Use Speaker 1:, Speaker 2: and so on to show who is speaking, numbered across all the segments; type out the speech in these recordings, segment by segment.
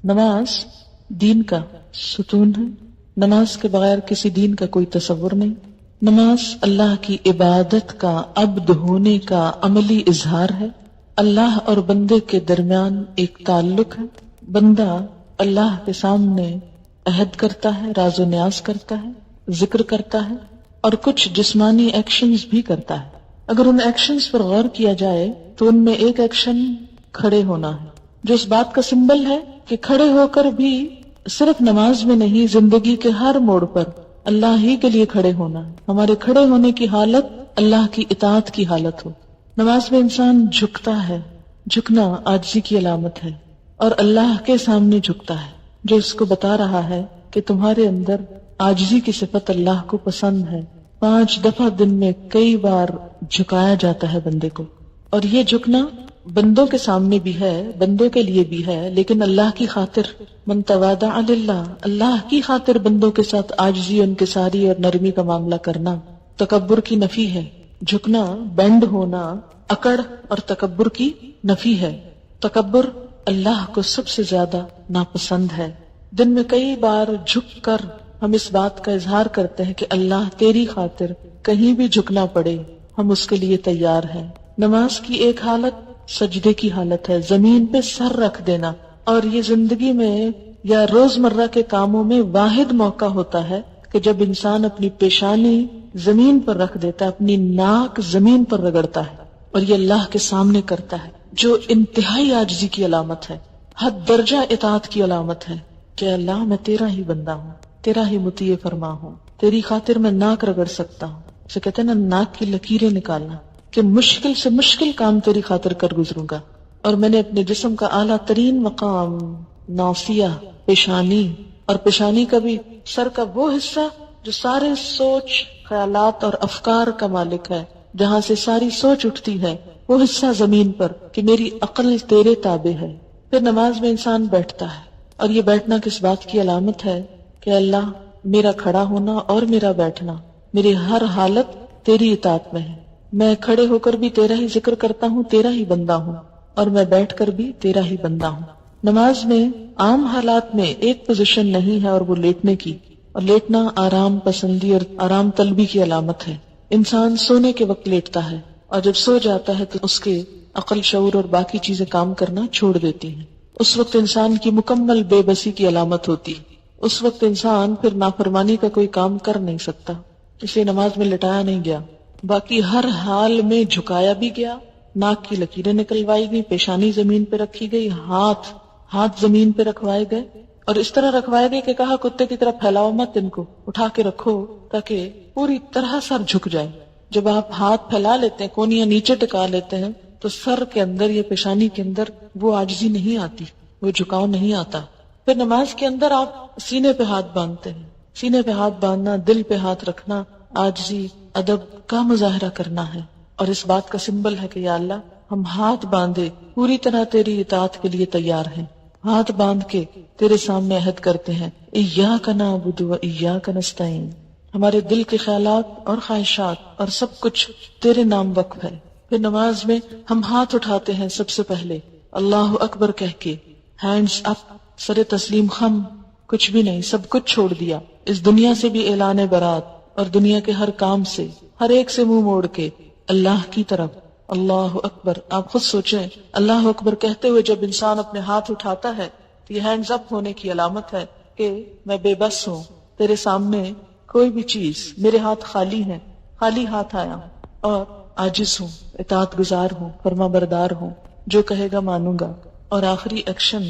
Speaker 1: نماز دین کا ستون ہے. نماز کے بغیر کسی دین کا کوئی تصور نہیں. نماز اللہ کی عبادت کا عبد ہونے کا عملی اظہار ہے. اللہ اور بندے کے درمیان ایک تعلق ہے. بندہ اللہ کے سامنے عہد کرتا ہے، راز و نیاز کرتا ہے، ذکر کرتا ہے اور کچھ جسمانی ایکشنز بھی کرتا ہے. اگر ان ایکشنز پر غور کیا جائے تو ان میں ایک ایکشن کھڑے ہونا ہے، جو اس بات کا سمبل ہے کہ کھڑے ہو کر بھی صرف نماز میں نہیں، زندگی کے ہر موڑ پر اللہ ہی کے لیے کھڑے ہونا ہے. ہمارے کھڑے ہونے کی حالت اللہ کی اطاعت کی حالت ہو. نماز میں انسان جھکتا ہے. جھکنا عاجزی کی علامت ہے اور اللہ کے سامنے جھکتا ہے، جو اس کو بتا رہا ہے کہ تمہارے اندر عاجزی کی صفت اللہ کو پسند ہے. 5 دفعہ دن میں کئی بار جھکایا جاتا ہے بندے کو، اور یہ جھکنا بندوں کے سامنے بھی ہے، بندوں کے لیے بھی ہے، لیکن اللہ کی خاطر. من تواضع للہ، اللہ کی خاطر بندوں کے ساتھ عاجزی، انکساری اور نرمی کا معاملہ کرنا تکبر کی نفی ہے. جھکنا، بینڈ ہونا اکڑ اور تکبر کی نفی ہے. تکبر اللہ کو سب سے زیادہ ناپسند ہے. دن میں کئی بار جھک کر ہم اس بات کا اظہار کرتے ہیں کہ اللہ تیری خاطر کہیں بھی جھکنا پڑے ہم اس کے لیے تیار ہیں. نماز کی ایک حالت سجدے کی حالت ہے، زمین پہ سر رکھ دینا. اور یہ زندگی میں یا روزمرہ کے کاموں میں واحد موقع ہوتا ہے کہ جب انسان اپنی پیشانی زمین پر رکھ دیتا ہے، اپنی ناک زمین پر رگڑتا ہے، اور یہ اللہ کے سامنے کرتا ہے، جو انتہائی عاجزی کی علامت ہے، حد درجہ اطاعت کی علامت ہے کہ اللہ میں تیرا ہی بندہ ہوں، تیرا ہی مطیع فرما ہوں، تیری خاطر میں ناک رگڑ سکتا ہوں. اسے کہتے ہیں نا ناک کی لکیریں نکالنا، کہ مشکل سے مشکل کام تیری خاطر کر گزروں گا. اور میں نے اپنے جسم کا اعلیٰ ترین مقام ناصیہ، پیشانی، اور پیشانی کا بھی سر کا وہ حصہ جو سارے سوچ، خیالات اور افکار کا مالک ہے، جہاں سے ساری سوچ اٹھتی ہے، وہ حصہ زمین پر، کہ میری عقل تیرے تابع ہے. پھر نماز میں انسان بیٹھتا ہے، اور یہ بیٹھنا کس بات کی علامت ہے کہ اللہ میرا کھڑا ہونا اور میرا بیٹھنا، میری ہر حالت تیری اطاعت میں ہے. میں کھڑے ہو کر بھی تیرا ہی ذکر کرتا ہوں، تیرا ہی بندہ ہوں، اور میں بیٹھ کر بھی تیرا ہی بندہ ہوں. نماز میں عام حالات میں ایک پوزیشن نہیں ہے، اور وہ لیٹنے کی، اور لیٹنا آرام پسندی اور آرام طلبی کی علامت ہے. انسان سونے کے وقت لیٹتا ہے، اور جب سو جاتا ہے تو اس کے عقل، شعور اور باقی چیزیں کام کرنا چھوڑ دیتی ہیں. اس وقت انسان کی مکمل بے بسی کی علامت ہوتی. اس وقت انسان پھر نافرمانی کا کوئی کام کر نہیں سکتا، اس لیے نماز میں لٹایا نہیں گیا. باقی ہر حال میں جھکایا بھی گیا، ناک کی لکیریں نکلوائی گئی، پیشانی زمین پہ رکھی گئی، ہاتھ زمین پہ رکھوائے گئے، اور اس طرح رکھوائے گئے کہ کہا کتے کی طرح پھیلاؤ مت، ان کو اٹھا کے رکھو تاکہ پوری طرح سر جھک جائے. جب آپ ہاتھ پھیلا لیتے ہیں، کونیاں نیچے ٹکا لیتے ہیں، تو سر کے اندر یا پیشانی کے اندر وہ عاجزی نہیں آتی، وہ جھکاؤ نہیں آتا. پھر نماز کے اندر آپ سینے پہ ہاتھ باندھتے ہیں. سینے پہ ہاتھ باندھنا، دل پہ ہاتھ رکھنا، عاجزی، ادب کا مظاہرہ کرنا ہے، اور اس بات کا سمبل ہے کہ یا اللہ ہم ہاتھ باندھے پوری طرح تیری اطاعت کے لیے تیار ہیں. ہاتھ باندھ کے تیرے سامنے عہد کرتے ہیں، ایاک نعبد و ایاک نستعین. ہمارے دل کے خیالات اور خواہشات اور سب کچھ تیرے نام وقف ہے. پھر نماز میں ہم ہاتھ اٹھاتے ہیں سب سے پہلے اللہ اکبر کہہ کے، ہینڈز اپ، سر تسلیم خم، کچھ بھی نہیں، سب کچھ چھوڑ دیا. اس دنیا سے بھی اعلان برات، اور دنیا کے ہر کام سے، ہر ایک سے منہ موڑ کے اللہ کی طرف. اللہ اکبر. آپ خود سوچیں، اللہ اکبر کہتے ہوئے جب انسان اپنے ہاتھ اٹھاتا ہے تو یہ ہینڈز اپ ہونے کی علامت ہے کہ میں بے بس ہوں، تیرے سامنے کوئی بھی چیز، میرے ہاتھ خالی ہیں، خالی ہاتھ آیا ہوں، اور عاجز ہوں، اطاعت گزار ہوں، فرما بردار ہوں، جو کہے گا مانوں گا. اور آخری ایکشن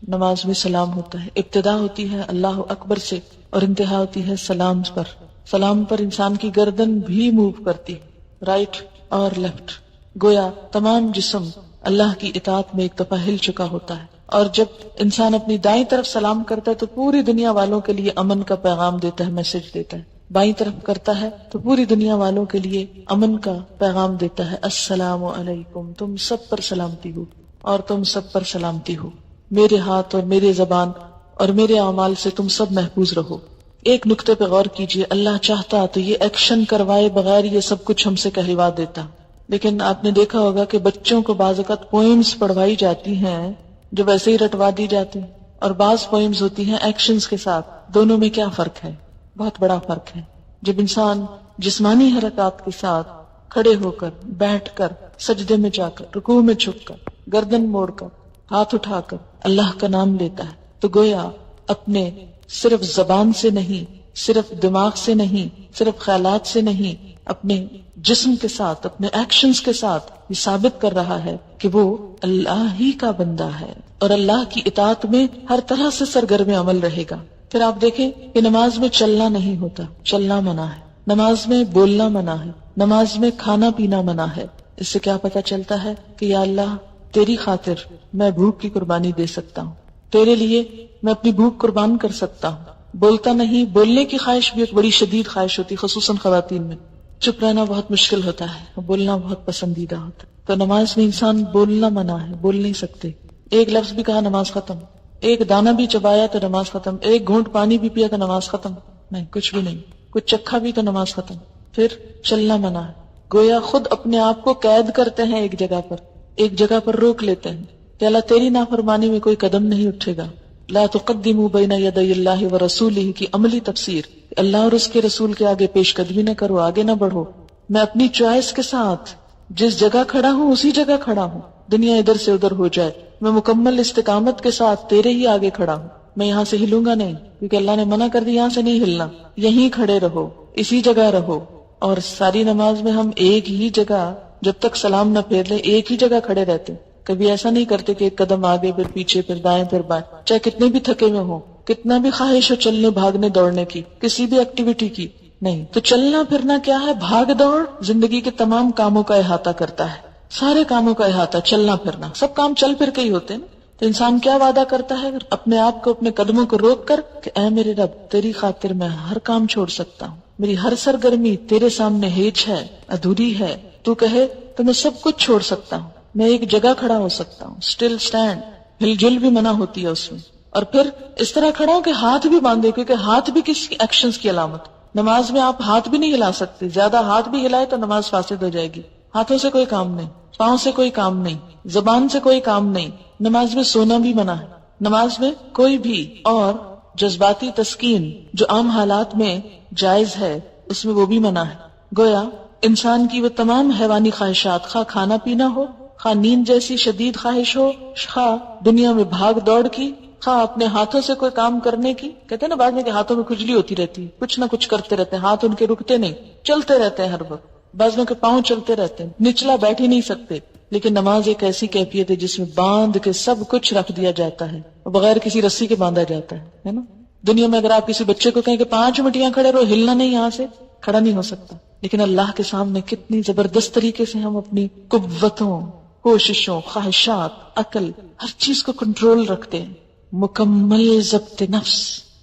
Speaker 1: نماز میں سلام ہوتا ہے. ابتدا ہوتی ہے اللہ اکبر سے اور انتہا ہوتی ہے سلام پر. سلام پر انسان کی گردن بھی موو کرتی، رائٹ اور لیفٹ، گویا تمام جسم اللہ کی اطاعت میں ایک دفعہ ہل چکا ہوتا ہے. اور جب انسان اپنی دائیں طرف سلام کرتا ہے تو پوری دنیا والوں کے لیے امن کا پیغام دیتا ہے، میسج دیتا ہے. بائیں طرف کرتا ہے تو پوری دنیا والوں کے لیے امن کا پیغام دیتا ہے، السلام علیکم، تم سب پر سلامتی ہو اور تم سب پر سلامتی ہو، میرے ہاتھ اور میرے زبان اور میرے اعمال سے تم سب محفوظ رہو. ایک نقطے پہ غور کیجئے، اللہ چاہتا تو یہ ایکشن کروائے بغیر یہ سب کچھ ہم سے کہلوا دیتا. لیکن آپ نے دیکھا ہوگا کہ بچوں کو بعض اوقات پوئمز پڑھوائی جاتی ہیں جو ویسے ہی رٹوا دی جاتی ہیں. اور بعض پوئمز ہوتی ہیں ایکشنز کے ساتھ. دونوں میں کیا فرق ہے؟ بہت بڑا فرق ہے. جب انسان جسمانی حرکات کے ساتھ کھڑے ہو کر، بیٹھ کر، سجدے میں جا کر، رکوع میں جھک کر، گردن موڑ کر، ہاتھ اٹھا کر اللہ کا نام لیتا ہے، تو گویا اپنے صرف زبان سے نہیں، صرف دماغ سے نہیں، صرف خیالات سے نہیں، اپنے جسم کے ساتھ، اپنے ایکشنز کے ساتھ یہ ثابت کر رہا ہے کہ وہ اللہ ہی کا بندہ ہے اور اللہ کی اطاعت میں ہر طرح سے سرگرم عمل رہے گا. پھر آپ دیکھیں کہ نماز میں چلنا نہیں ہوتا، چلنا منع ہے. نماز میں بولنا منع ہے. نماز میں کھانا پینا منع ہے. اس سے کیا پتہ چلتا ہے کہ یا اللہ تیری خاطر میں بھوک کی قربانی دے سکتا ہوں، تیرے لیے میں اپنی بھوک قربان کر سکتا ہوں. بولتا نہیں، بولنے کی خواہش بھی ایک بڑی شدید خواہش ہوتی، خصوصاً خواتین میں. چپ رہنا بہت مشکل ہوتا ہے، بولنا بہت پسندیدہ ہوتا ہے. تو نماز میں انسان بولنا منع ہے، بول نہیں سکتے. ایک لفظ بھی کہا نماز ختم، ایک دانہ بھی چبایا تو نماز ختم، ایک گھونٹ پانی بھی پیا تو نماز ختم. نہیں، کچھ بھی نہیں. کچھ چکھا بھی تو نماز ختم. پھر چلنا منع ہے. گویا خود اپنے آپ کو قید کرتے ہیں ایک جگہ پر، ایک جگہ پر روک لیتے ہیں کہ اللہ تیری نافرمانی میں کوئی قدم نہیں اٹھے گا. لا تقدموا بین یدی اللہ ورسولہ کی عملی تفسیر، اللہ اور اس کے رسول کے آگے پیش قدمی نہ کرو، آگے نہ بڑھو. میں اپنی چوائس کے ساتھ جس جگہ کھڑا ہوں اسی جگہ کھڑا ہوں، دنیا ادھر سے ادھر ہو جائے، میں مکمل استقامت کے ساتھ تیرے ہی آگے کھڑا ہوں. میں یہاں سے ہلوں گا نہیں، کیونکہ اللہ نے منع کر دی یہاں سے نہیں ہلنا، یہیں کھڑے رہو، اسی جگہ رہو. اور ساری نماز میں ہم ایک ہی جگہ جب تک سلام نہ پھیر لیں ایک ہی جگہ کھڑے رہتے. کبھی ایسا نہیں کرتے کہ ایک قدم آگے پھر پیچھے پھر دائیں پھر بائیں، چاہے کتنے بھی تھکے ہوئے ہوں، کتنا بھی خواہش ہو چلنے بھاگنے دوڑنے کی، کسی بھی ایکٹیویٹی کی. نہیں، تو چلنا پھرنا کیا ہے؟ بھاگ دوڑ زندگی کے تمام کاموں کا احاطہ کرتا ہے، سارے کاموں کا احاطہ. چلنا پھرنا سب کام چل پھر کے ہی ہوتے ہیں. تو انسان کیا وعدہ کرتا ہے اپنے آپ کو، اپنے قدموں کو روک کر کہ اے میرے رب تیری خاطر میں ہر کام چھوڑ سکتا ہوں، میری ہر سرگرمی تیرے سامنے ہیج ہے، ادھوری ہے. تو کہے تو میں سب کچھ چھوڑ سکتا ہوں، میں ایک جگہ کھڑا ہو سکتا ہوں. اسٹل سٹینڈ، ہل جل بھی منع ہوتی ہے اس میں. اور پھر اس طرح کھڑا ہوں کہ ہاتھ بھی باندھے، کیونکہ ہاتھ بھی کسی ایکشنز کی علامت. نماز میں آپ ہاتھ بھی نہیں ہلا سکتے، زیادہ ہاتھ بھی ہلائے تو نماز فاسد ہو جائے گی. ہاتھوں سے کوئی کام نہیں، پاؤں سے کوئی کام نہیں، زبان سے کوئی کام نہیں. نماز میں سونا بھی منع ہے. نماز میں کوئی بھی اور جذباتی تسکین جو عام حالات میں جائز ہے اس میں وہ بھی منع ہے. گویا انسان کی وہ تمام حیوانی خواہشات، خواہ کھانا پینا ہو، خواہ نیند جیسی شدید خواہش ہو، خواہ دنیا میں بھاگ دوڑ کی، خواہ اپنے ہاتھوں سے کوئی کام کرنے کی. کہتے ہیں نا بعد میں کہ ہاتھوں میں کھجلی ہوتی رہتی ہے، کچھ نہ کچھ کرتے رہتے ہیں، ہاتھ ان کے رکتے نہیں، چلتے رہتے ہیں ہر وقت. بعضوں کے پاؤں چلتے رہتے ہیں، نچلا بیٹھ ہی نہیں سکتے. لیکن نماز ایک ایسی کیفیت ہے جس میں باندھ کے سب کچھ رکھ دیا جاتا ہے، بغیر کسی رسی کے باندھا جاتا ہے نا. دنیا میں اگر آپ کسی بچے کو کہیں کہ 5 منٹ یہاں کھڑے رہو، ہلنا نہیں، یہاں سے کھڑا نہیں ہو سکتا. لیکن اللہ کے سامنے کتنی زبردست طریقے سے ہم اپنی قوتوں، کوششوں، خواہشات، عقل، ہر چیز کو کنٹرول رکھتے ہیں. مکمل ضبط نفس.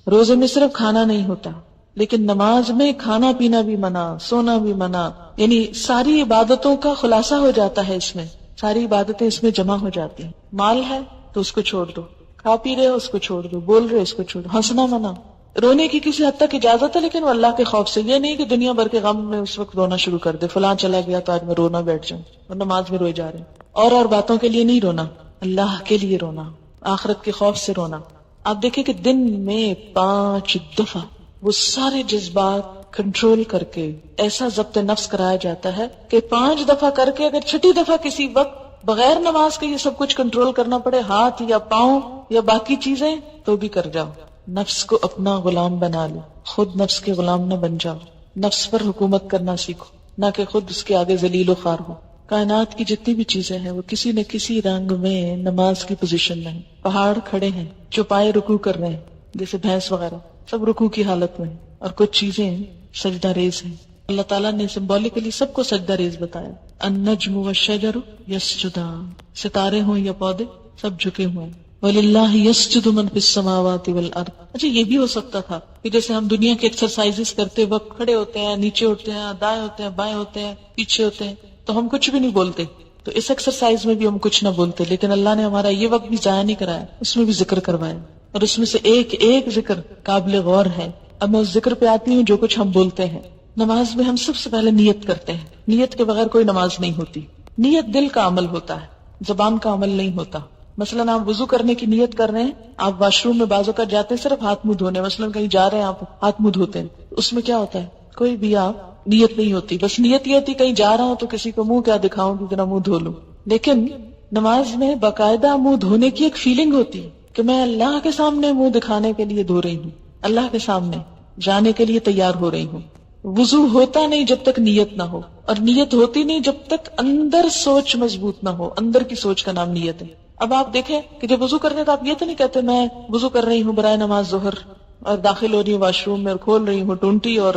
Speaker 1: روزے میں صرف کھانا نہیں ہوتا، لیکن نماز میں کھانا پینا بھی منع، سونا بھی منع. یعنی ساری عبادتوں کا خلاصہ ہو جاتا ہے اس میں، ساری عبادتیں اس میں جمع ہو جاتی ہیں. مال ہے تو اس کو چھوڑ دو، کھا پی رہے ہو اس کو چھوڑ دو، بول رہے ہو اس کو چھوڑ دو. ہنسنا منع. رونے کی کسی حد تک اجازت ہے لیکن وہ اللہ کے خوف سے. یہ نہیں کہ دنیا بھر کے غم میں اس وقت رونا شروع کر دے، فلاں چلا گیا تو آج میں رونا بیٹھ جاؤں، اور نماز میں روئے جا رہے ہیں. اور باتوں کے لیے نہیں رونا، اللہ کے لیے رونا، آخرت کے خوف سے رونا. آپ دیکھیں کہ دن میں 5 دفعہ وہ سارے جذبات کنٹرول کر کے ایسا ضبط نفس کرایا جاتا ہے کہ 5 دفعہ کر کے اگر 6ٹھی دفعہ کسی وقت بغیر نماز کے یہ سب کچھ کنٹرول کرنا پڑے، ہاتھ یا پاؤں یا باقی چیزیں، تو بھی کر جاؤ. نفس کو اپنا غلام بنا لو، خود نفس کے غلام نہ بن جاؤ. نفس پر حکومت کرنا سیکھو، نہ کہ خود اس کے آگے ذلیل و خوار ہو. کائنات کی جتنی بھی چیزیں ہیں وہ کسی نہ کسی رنگ میں نماز کی پوزیشن میں ہیں. پہاڑ کھڑے ہیں، چوپائے رکوع کر رہے ہیں، جیسے بھینس وغیرہ، سب رکوع کی حالت میں ہیں. اور کچھ چیزیں سجدہ ریز ہیں. اللہ تعالیٰ نے سمبولیکلی سب کو سجدہ ریز بتایا. النجم والشجر یسجدان، ستارے ہوں یا پودے سب جھکے ہوئے ہیں. وَلِلَّهِ يَسْجُدُ مَن فِي السَّمَاوَاتِ وَالْأَرْضِ. اچھا یہ بھی ہو سکتا تھا کہ جیسے ہم دنیا کے ایکسرسائزز کرتے وقت کھڑے ہوتے ہیں، نیچے اٹھتے ہیں، دائیں ہوتے ہیں، بائیں ہوتے ہیں، پیچھے ہوتے ہیں، تو ہم کچھ بھی نہیں بولتے. تو اس ایکسرسائز میں بھی ہم کچھ نہ بولتے، لیکن اللہ نے ہمارا یہ وقت بھی ضائع نہیں کرایا، اس میں بھی ذکر کروایا. اور اس میں سے ایک ایک ذکر قابل غور ہے. اب میں اس ذکر پہ آتی ہوں جو کچھ ہم بولتے ہیں. نماز میں ہم سب سے پہلے نیت کرتے ہیں. نیت کے بغیر کوئی نماز نہیں ہوتی. نیت دل کا عمل ہوتا ہے، زبان کا عمل نہیں ہوتا. مثلاً آپ وضو کرنے کی نیت کر رہے ہیں، آپ واش روم میں بعض اوقات جاتے ہیں صرف ہاتھ منہ دھونے، مثلاً کہیں جا رہے ہیں آپ ہاتھ منہ دھوتے ہیں، اس میں کیا ہوتا ہے؟ کوئی بھی آپ نیت نہیں ہوتی، بس نیت یہ ہوتی کہیں جا رہا ہوں تو کسی کو منہ کیا دکھاؤں کہ ذرا منہ دھو لوں. لیکن نماز میں باقاعدہ منہ دھونے کی ایک فیلنگ ہوتی ہے کہ میں اللہ کے سامنے منہ دکھانے کے لیے دھو رہی ہوں، اللہ کے سامنے جانے کے لیے تیار ہو رہی ہوں. وضو ہوتا نہیں جب تک نیت نہ ہو، اور نیت ہوتی نہیں جب تک اندر سوچ مضبوط نہ ہو. اندر کی سوچ کا نام نیت ہے. اب آپ دیکھیں کہ جب وضو کرنے تو آپ یہ تو نہیں کہتے میں وضو کر رہی ہوں برائے نماز ظہر اور داخل ہو رہی ہوں واش روم میں اور کھول رہی ہوں ٹونٹی اور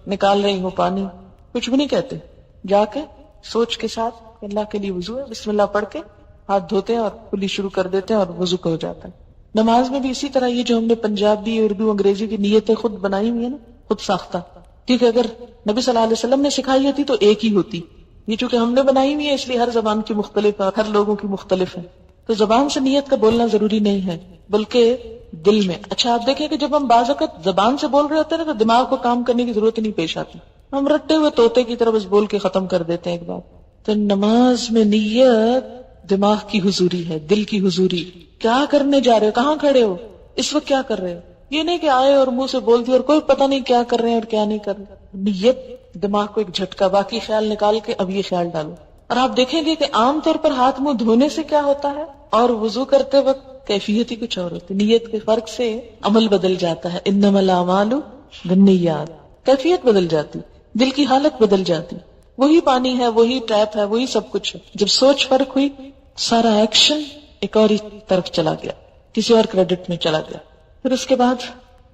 Speaker 1: نکال رہی ہوں پانی، کچھ بھی نہیں کہتے. جا کے سوچ کے ساتھ اللہ کے لیے وضو ہے، بسم اللہ پڑھ کے ہاتھ دھوتے ہیں اور کلی شروع کر دیتے ہیں اور وضو ہو جاتا ہے. نماز میں بھی اسی طرح یہ جو ہم نے پنجابی اردو انگریزی کی نیتیں خود بنائی ہوئی ہیں نا، خود ساختہ، ٹھیک ہے، اگر نبی صلی اللہ علیہ وسلم نے سکھائی ہوتی تو ایک ہی ہوتی. یہ چونکہ ہم نے بنائی ہوئی ہے اس لیے ہر زبان کی مختلف ہے، ہر لوگوں کی مختلف ہے، تو زبان سے نیت کا بولنا ضروری نہیں ہے بلکہ دل میں. اچھا آپ دیکھیں کہ جب ہم بعض اوقات زبان سے بول رہے ہوتے ہیں نا تو دماغ کو کام کرنے کی ضرورت نہیں پیش آتی، ہم رٹے ہوئے طوطے کی طرح بس بول کے ختم کر دیتے ہیں ایک بات. تو نماز میں نیت دماغ کی حضوری ہے، دل کی حضوری. کیا کرنے جا رہے ہو، کہاں کھڑے ہو، اس وقت کیا کر رہے ہو، یہ نہیں کہ آئے اور منہ سے بول دیا اور کوئی پتہ نہیں کیا کر رہے ہیں اور کیا نہیں کر رہے. نیت دماغ کو ایک جھٹکا، باقی خیال نکال کے اب یہ خیال ڈالو. اور آپ دیکھیں گے کہ عام طور پر ہاتھ منہ دھونے سے کیا ہوتا ہے اور وضو کرتے وقت کیفیت ہی کچھ اور ہوتی. نیت کے فرق سے عمل بدل جاتا ہے. انما الاعمال بالنیات، کیفیت بدل جاتی، دل کی حالت بدل جاتی. وہی پانی ہے، وہی ٹیپ ہے، وہی سب کچھ ہے. جب سوچ فرق ہوئی سارا ایکشن ایک اور ہی طرف چلا گیا، کسی اور کریڈٹ میں چلا گیا. پھر اس کے بعد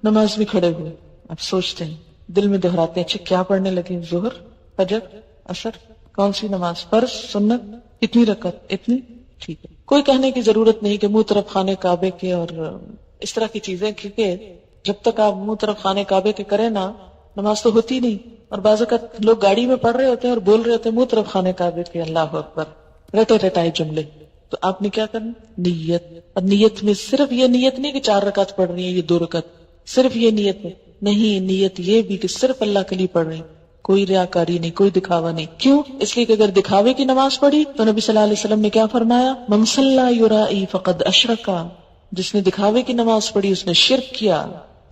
Speaker 1: نماز میں کھڑے ہوئے اب سوچتے ہیں، دل میں دہراتے ہیں اچھا کیا پڑھنے لگے، ظہر، فجر، عصر، کون سی نماز، فرض، سنت، کتنی رکعت، اتنی، ٹھیک ہے. کوئی کہنے کی ضرورت نہیں کہ منہ طرف خانے کعبے کے اور اس طرح کی چیزیں، کیونکہ جب تک آپ منہ طرف خانے کعبے کے کریں نا نماز تو ہوتی نہیں. اور بعض اوقات لوگ گاڑی میں پڑھ رہے ہوتے ہیں اور بول رہے ہوتے ہیں منہ طرف خانے کعبے کے، اللہ اکبر، رٹے رٹائے جملے. تو آپ نے کیا کرنا، نیت. اور نیت میں صرف یہ نیت نہیں کہ 4 رکعت پڑھ رہی ہیں، یہ 2 رکعت، صرف یہ نیت نہیں، نیت یہ بھی کہ صرف اللہ کے لیے پڑھ رہی ہیں، کوئی ریاکاری نہیں، کوئی دکھاوا نہیں. کیوں؟ اس لیے کہ اگر دکھاوے کی نماز پڑھی تو نبی صلی اللہ علیہ وسلم نے کیا فرمایا، من صلی یرائی فقد اشرکا، جس نے دکھاوے کی نماز پڑھی اس نے شرک کیا.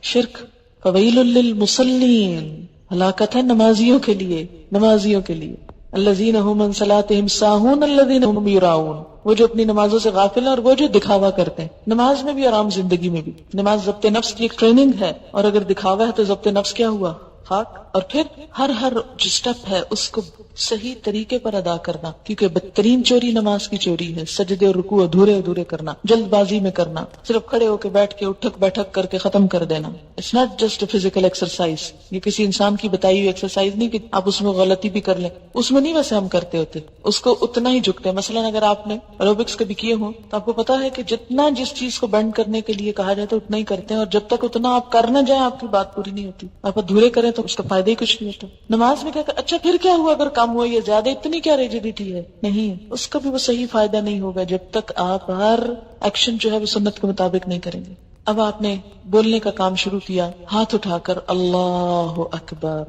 Speaker 1: شرک فویل للمصلین، ہلاکت ہے نمازیوں کے لیے، نمازیوں کے لیے. الذین هم عن صلاتهم ساہون الذین هم یراؤون، وہ جو اپنی نمازوں سے غافل ہیں اور وہ جو دکھاوا کرتے ہیں. نماز میں بھی اور عام زندگی میں بھی. نماز ضبط نفس کی ایک ٹریننگ ہے، اور اگر دکھاوا ہے تو ضبط نفس کیا ہوا، خاک. اور پھر ہر جو سٹیپ ہے اس کو صحیح طریقے پر ادا کرنا، کیونکہ بدترین چوری نماز کی چوری ہے، سجدے اور رکوع ادھورے کرنا، جلد بازی میں کرنا، صرف کھڑے ہو کے بیٹھ کے اٹھک بیٹھک کر کے ختم کر دینا. It's not just a physical exercise, یہ کسی انسان کی بتائی ہوئی ایکسرسائز نہیں کہ آپ اس میں غلطی بھی کر لیں. اس میں نہیں ویسے ہم کرتے ہوتے، اس کو اتنا ہی جھکتے ہیں. مثلا اگر آپ نے ایروبکس کبھی کیے ہوں تو آپ کو پتا ہے کہ جتنا جس چیز کو بینڈ کرنے کے لیے کہا جائے تو اتنا ہی کرتے ہیں، اور جب تک اتنا آپ کر نہ جائیں آپ کی بات پوری نہیں ہوتی. آپ ادھورے کریں تو اس کا فائدہ ہی کچھ نہیں ہوتا. نماز میں کیا کہ اچھا پھر کیا ہوا اگر کم ہوا یا زیادہ، اتنی کیا ریجیڈیٹی ہے، نہیں، اس کا بھی وہ صحیح فائدہ نہیں ہوگا جب تک آپ ہر ایکشن جو ہے وہ سنت کے مطابق نہیں کریں گے. اب آپ نے بولنے کا کام شروع کیا، ہاتھ اٹھا کر اللہ اکبر،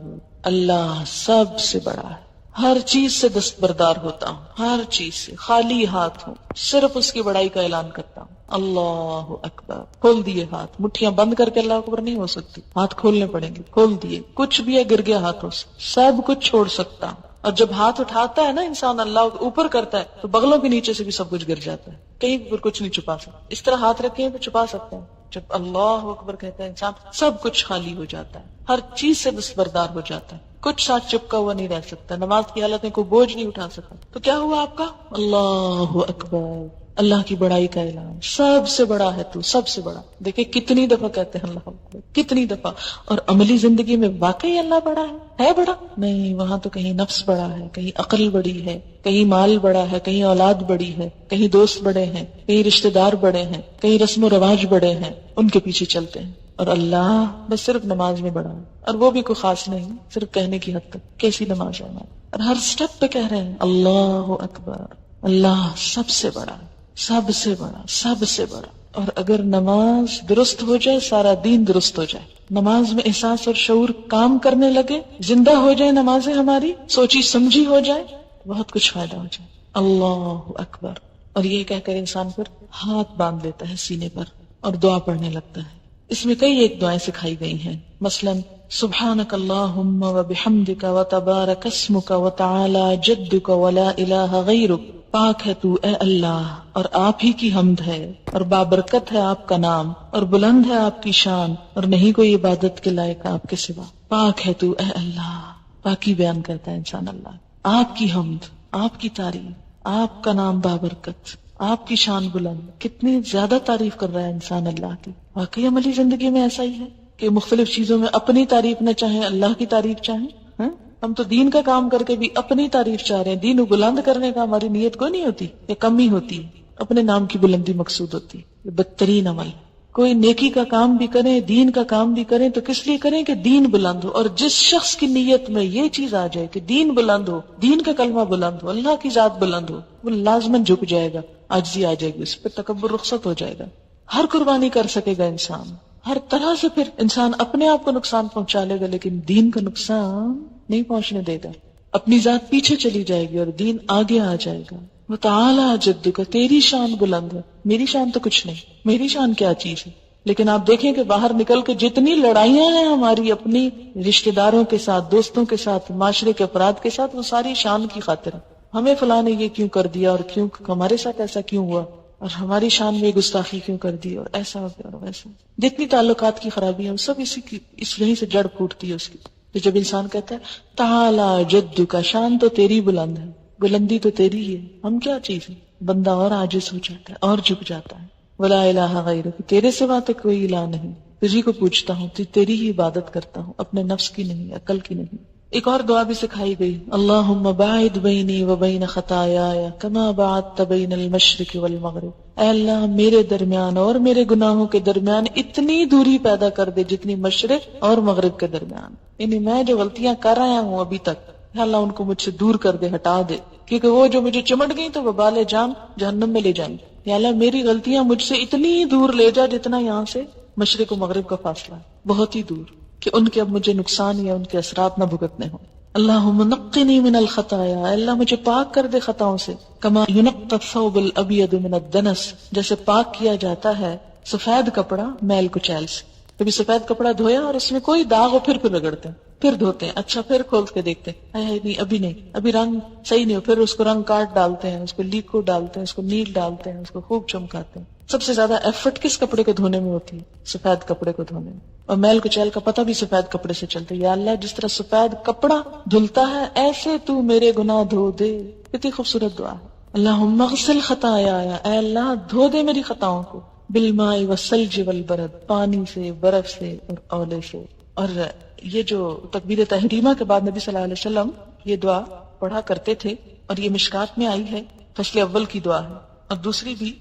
Speaker 1: اللہ سب سے بڑا ہے، ہر چیز سے دستبردار ہوتا ہوں، ہر چیز سے خالی ہاتھ ہوں، صرف اس کی بڑائی کا اعلان کرتا ہوں. اللہ اکبر، کھول دیے ہاتھ، مٹھیاں بند کر کے اللہ اکبر نہیں ہو سکتی، ہاتھ کھولنے پڑیں گے. کھول دیے، کچھ بھی ہے گر گیا ہاتھوں سے، سب کچھ چھوڑ سکتا ہوں. اور جب ہاتھ اٹھاتا ہے نا انسان اللہ اوپر کرتا ہے تو بغلوں کے نیچے سے بھی سب کچھ گر جاتا ہے، کہیں پر کچھ نہیں چھپا سکتا. اس طرح ہاتھ رکھے ہیں تو چھپا سکتے ہیں. جب اللہ اکبر کہتا ہے انسان سب کچھ خالی ہو جاتا ہے، ہر چیز سے دستبردار ہو جاتا ہے، کچھ ساتھ چپکا ہوا نہیں رہ سکتا. نماز کی حالت میں کوئی بوجھ نہیں اٹھا سکتا. تو کیا ہوا آپ کا، اللہ اکبر، اللہ کی بڑائی کا اعلان، سب سے بڑا ہے تو، سب سے بڑا. دیکھیں کتنی دفعہ کہتے ہیں اللہ اکبر، کتنی دفعہ. اور عملی زندگی میں واقعی اللہ بڑا ہے بڑا نہیں. وہاں تو کہیں نفس بڑا ہے، کہیں عقل بڑی ہے، کہیں مال بڑا ہے، کہیں اولاد بڑی ہے، کہیں دوست بڑے ہیں، کہیں رشتہ دار بڑے ہیں، کہیں رسم و رواج بڑے ہیں، ان کے پیچھے چلتے ہیں. اور اللہ بس صرف نماز میں بڑا ہے، اور وہ بھی کوئی خاص نہیں، صرف کہنے کی حد تک. کیسی نماز ہے ہماری، اور ہر سٹیپ پہ کہہ رہے ہیں اللہ اکبر، اللہ سب سے بڑا، سب سے بڑا، سب سے بڑا. اور اگر نماز درست ہو جائے سارا دین درست ہو جائے. نماز میں احساس اور شعور کام کرنے لگے، زندہ ہو جائے نمازیں ہماری، سوچی سمجھی ہو جائے، بہت کچھ فائدہ ہو جائے. اللہ اکبر. اور یہ کہہ کر انسان پھر ہاتھ باندھ لیتا ہے سینے پر اور دعا پڑھنے لگتا ہے. اس میں کئی ایک دعائیں سکھائی گئی ہیں، مثلا سبحانک اللہم وبحمدک وتبارک اسمک وتعالی جدک ولا الہ غیرک. پاک ہے تو اے اللہ اور آپ ہی کی حمد ہے، اور بابرکت ہے آپ کا نام، اور بلند ہے آپ کی شان، اور نہیں کوئی عبادت کے لائق آپ کے سوا. پاک ہے تو اے اللہ، پاکی بیان کرتا ہے انسان اللہ، آپ کی حمد، آپ کی تعریف، آپ کا نام بابرکت، آپ کی شان بلند. کتنی زیادہ تعریف کر رہا ہے انسان اللہ کی. واقعی عملی زندگی میں ایسا ہی ہے کہ مختلف چیزوں میں اپنی تعریف نہ چاہیں، اللہ کی تعریف چاہیں. ہم تو دین کا کام کر کے بھی اپنی تعریف چاہ رہے ہیں. دین کو بلند کرنے کا ہماری نیت کوئی نہیں ہوتی، یہ کم ہی ہوتی ہے، اپنے نام کی بلندی مقصود ہوتی ہے. یہ بدترین عمل. کوئی نیکی کا کام بھی کریں، دین کا کام بھی کریں تو کس لیے کریں کہ دین بلند ہو. اور جس شخص کی نیت میں یہ چیز آ جائے کہ دین بلند ہو، دین کا کلمہ بلند ہو، اللہ کی ذات بلند ہو، وہ لازماً جھک جائے گا، عاجزی آ جائے گی، اس پہ تکبر رخصت ہو جائے گا. ہر قربانی کر سکے گا انسان، ہر طرح سے پھر انسان اپنے آپ کو نقصان پہنچا لے گا لیکن دین کا نقصان نہیں پہنچنے دے گا. اپنی ذات پیچھے چلی جائے گی اور دین آگے آ جائے گا. وتعالی جدک، تیری شان بلند ہے، میری شان تو کچھ نہیں، میری شان کیا چیز ہے. لیکن آپ دیکھیں کہ باہر نکل کے جتنی لڑائیاں ہیں ہماری اپنی رشتہ داروں کے ساتھ، دوستوں کے ساتھ، معاشرے کے افراد کے ساتھ، وہ ساری شان کی خاطر ہے. ہمیں فلاں نے یہ کیوں کر دیا، اور کیوں ہمارے ساتھ ایسا کیوں ہوا، اور ہماری شان میں گستاخی کیوں کر دی، اور ایسا ہو گیا اور ویسا. جتنی تعلقات کی خرابی ہیں سب اس یہیں سے جڑ پھوٹتی ہے اس کی. تو جب انسان کہتا ہے تعالی جد کا، شان تو تیری بلند ہے، بلندی تو تیری ہے، ہم کیا چیز ہے. بندہ اور عاجز ہو جاتا ہے اور جھک جاتا ہے. ولا الہ غیرک، تیرے سوا تو کوئی الہ نہیں، تجھی کو پوچھتا ہوں، تیری ہی عبادت کرتا ہوں، اپنے نفس کی نہیں، عقل کی نہیں. ایک اور دعا بھی سکھائی گئی، اللہم باعد بینی و بین خطایایا کما باعدت بین المشرق والمغرب. اے اللہ میرے درمیان اور میرے گناہوں کے درمیان اتنی دوری پیدا کر دے جتنی مشرق اور مغرب کے درمیان. یعنی میں جو غلطیاں کر رہا ہوں ابھی تک، اے اللہ ان کو مجھ سے دور کر دے، ہٹا دے، کیونکہ وہ جو مجھے چمٹ گئی تو وہ وبال جان جہنم میں لے جائیں. یا اللہ میری غلطیاں مجھ سے اتنی دور لے جا جتنا یہاں سے مشرق و مغرب کا فاصلہ ہے، بہت ہی دور، کہ ان کے اب مجھے نقصان یا ان کے اثرات نہ بھگتنے ہوں. اللہم نقنی من الخطایا، اللہ مجھے پاک کر دے خطاؤں سے. کما ینقى الثوب الابیض من الدنس، جیسے پاک کیا جاتا ہے سفید کپڑا میل کچیل سے. کبھی سفید کپڑا دھویا اور اس میں کوئی داغ ہو پھر رگڑتے ہیں، پھر دھوتے ہیں، اچھا پھر کھول کے دیکھتے ہیں، نہیں ابھی نہیں، ابھی رنگ صحیح نہیں ہو، پھر اس کو رنگ کاٹ ڈالتے ہیں، اس کو لیکو ڈالتے ہیں، اس کو نیل ڈالتے ہیں، اس کو خوب چمکاتے ہیں. سب سے زیادہ ایفرٹ کس کپڑے کو دھونے میں ہوتی ہے؟ سفید کپڑے کو دھونے میں. اور میل کچیل کا پتہ بھی سفید کپڑے سے چلتا ہے. یا اللہ جس طرح سفید کپڑا دھلتا ہے ایسے تو میرے گناہ دھو دے. کتنی خوبصورت دعا ہے. اللہم اغسل خطایا، اے اللہ دھو دے میری خطاؤں کو، بالماء والثلج والبرد، پانی سے، برف سے اور اولے سے. اور یہ جو تکبیر تحریمہ کے بعد نبی صلی اللہ علیہ وسلم یہ دعا پڑھا کرتے تھے، اور یہ مشکات میں آئی ہے، فصل اول کی دعا ہے، اور دوسری بھی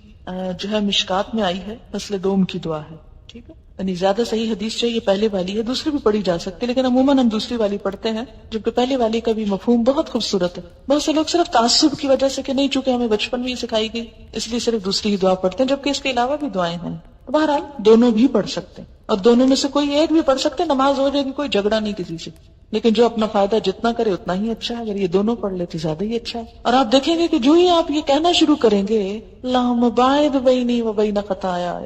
Speaker 1: جو ہے مشکات میں آئی ہے، فصل دوم کی دعا ہے. ٹھیک ہے، یعنی زیادہ صحیح حدیث چاہیے پہلے والی ہے، دوسری بھی پڑھی جا سکتی ہے، لیکن عموماً ہم دوسری والی پڑھتے ہیں، جبکہ پہلے والی کا بھی مفہوم بہت خوبصورت ہے. بہت سے لوگ صرف تعصب کی وجہ سے کہ نہیں چونکہ ہمیں بچپن میں ہی سکھائی گئی اس لیے صرف دوسری ہی دعا پڑھتے ہیں، جبکہ اس کے علاوہ بھی دعائیں ہیں. بہرحال دونوں بھی پڑھ سکتے ہیں، اور دونوں میں سے کوئی ایک بھی پڑھ سکتے ہیں، نماز ہو جائے گی، کوئی جھگڑا نہیں کسی سے. لیکن جو اپنا فائدہ جتنا کرے اتنا ہی اچھا ہے، اگر یہ دونوں پڑھ لے تو زیادہ ہی اچھا ہے. اور آپ دیکھیں گے کہ جو ہی آپ یہ کہنا شروع کریں گے اللہم باعد بینی و بین خطایا،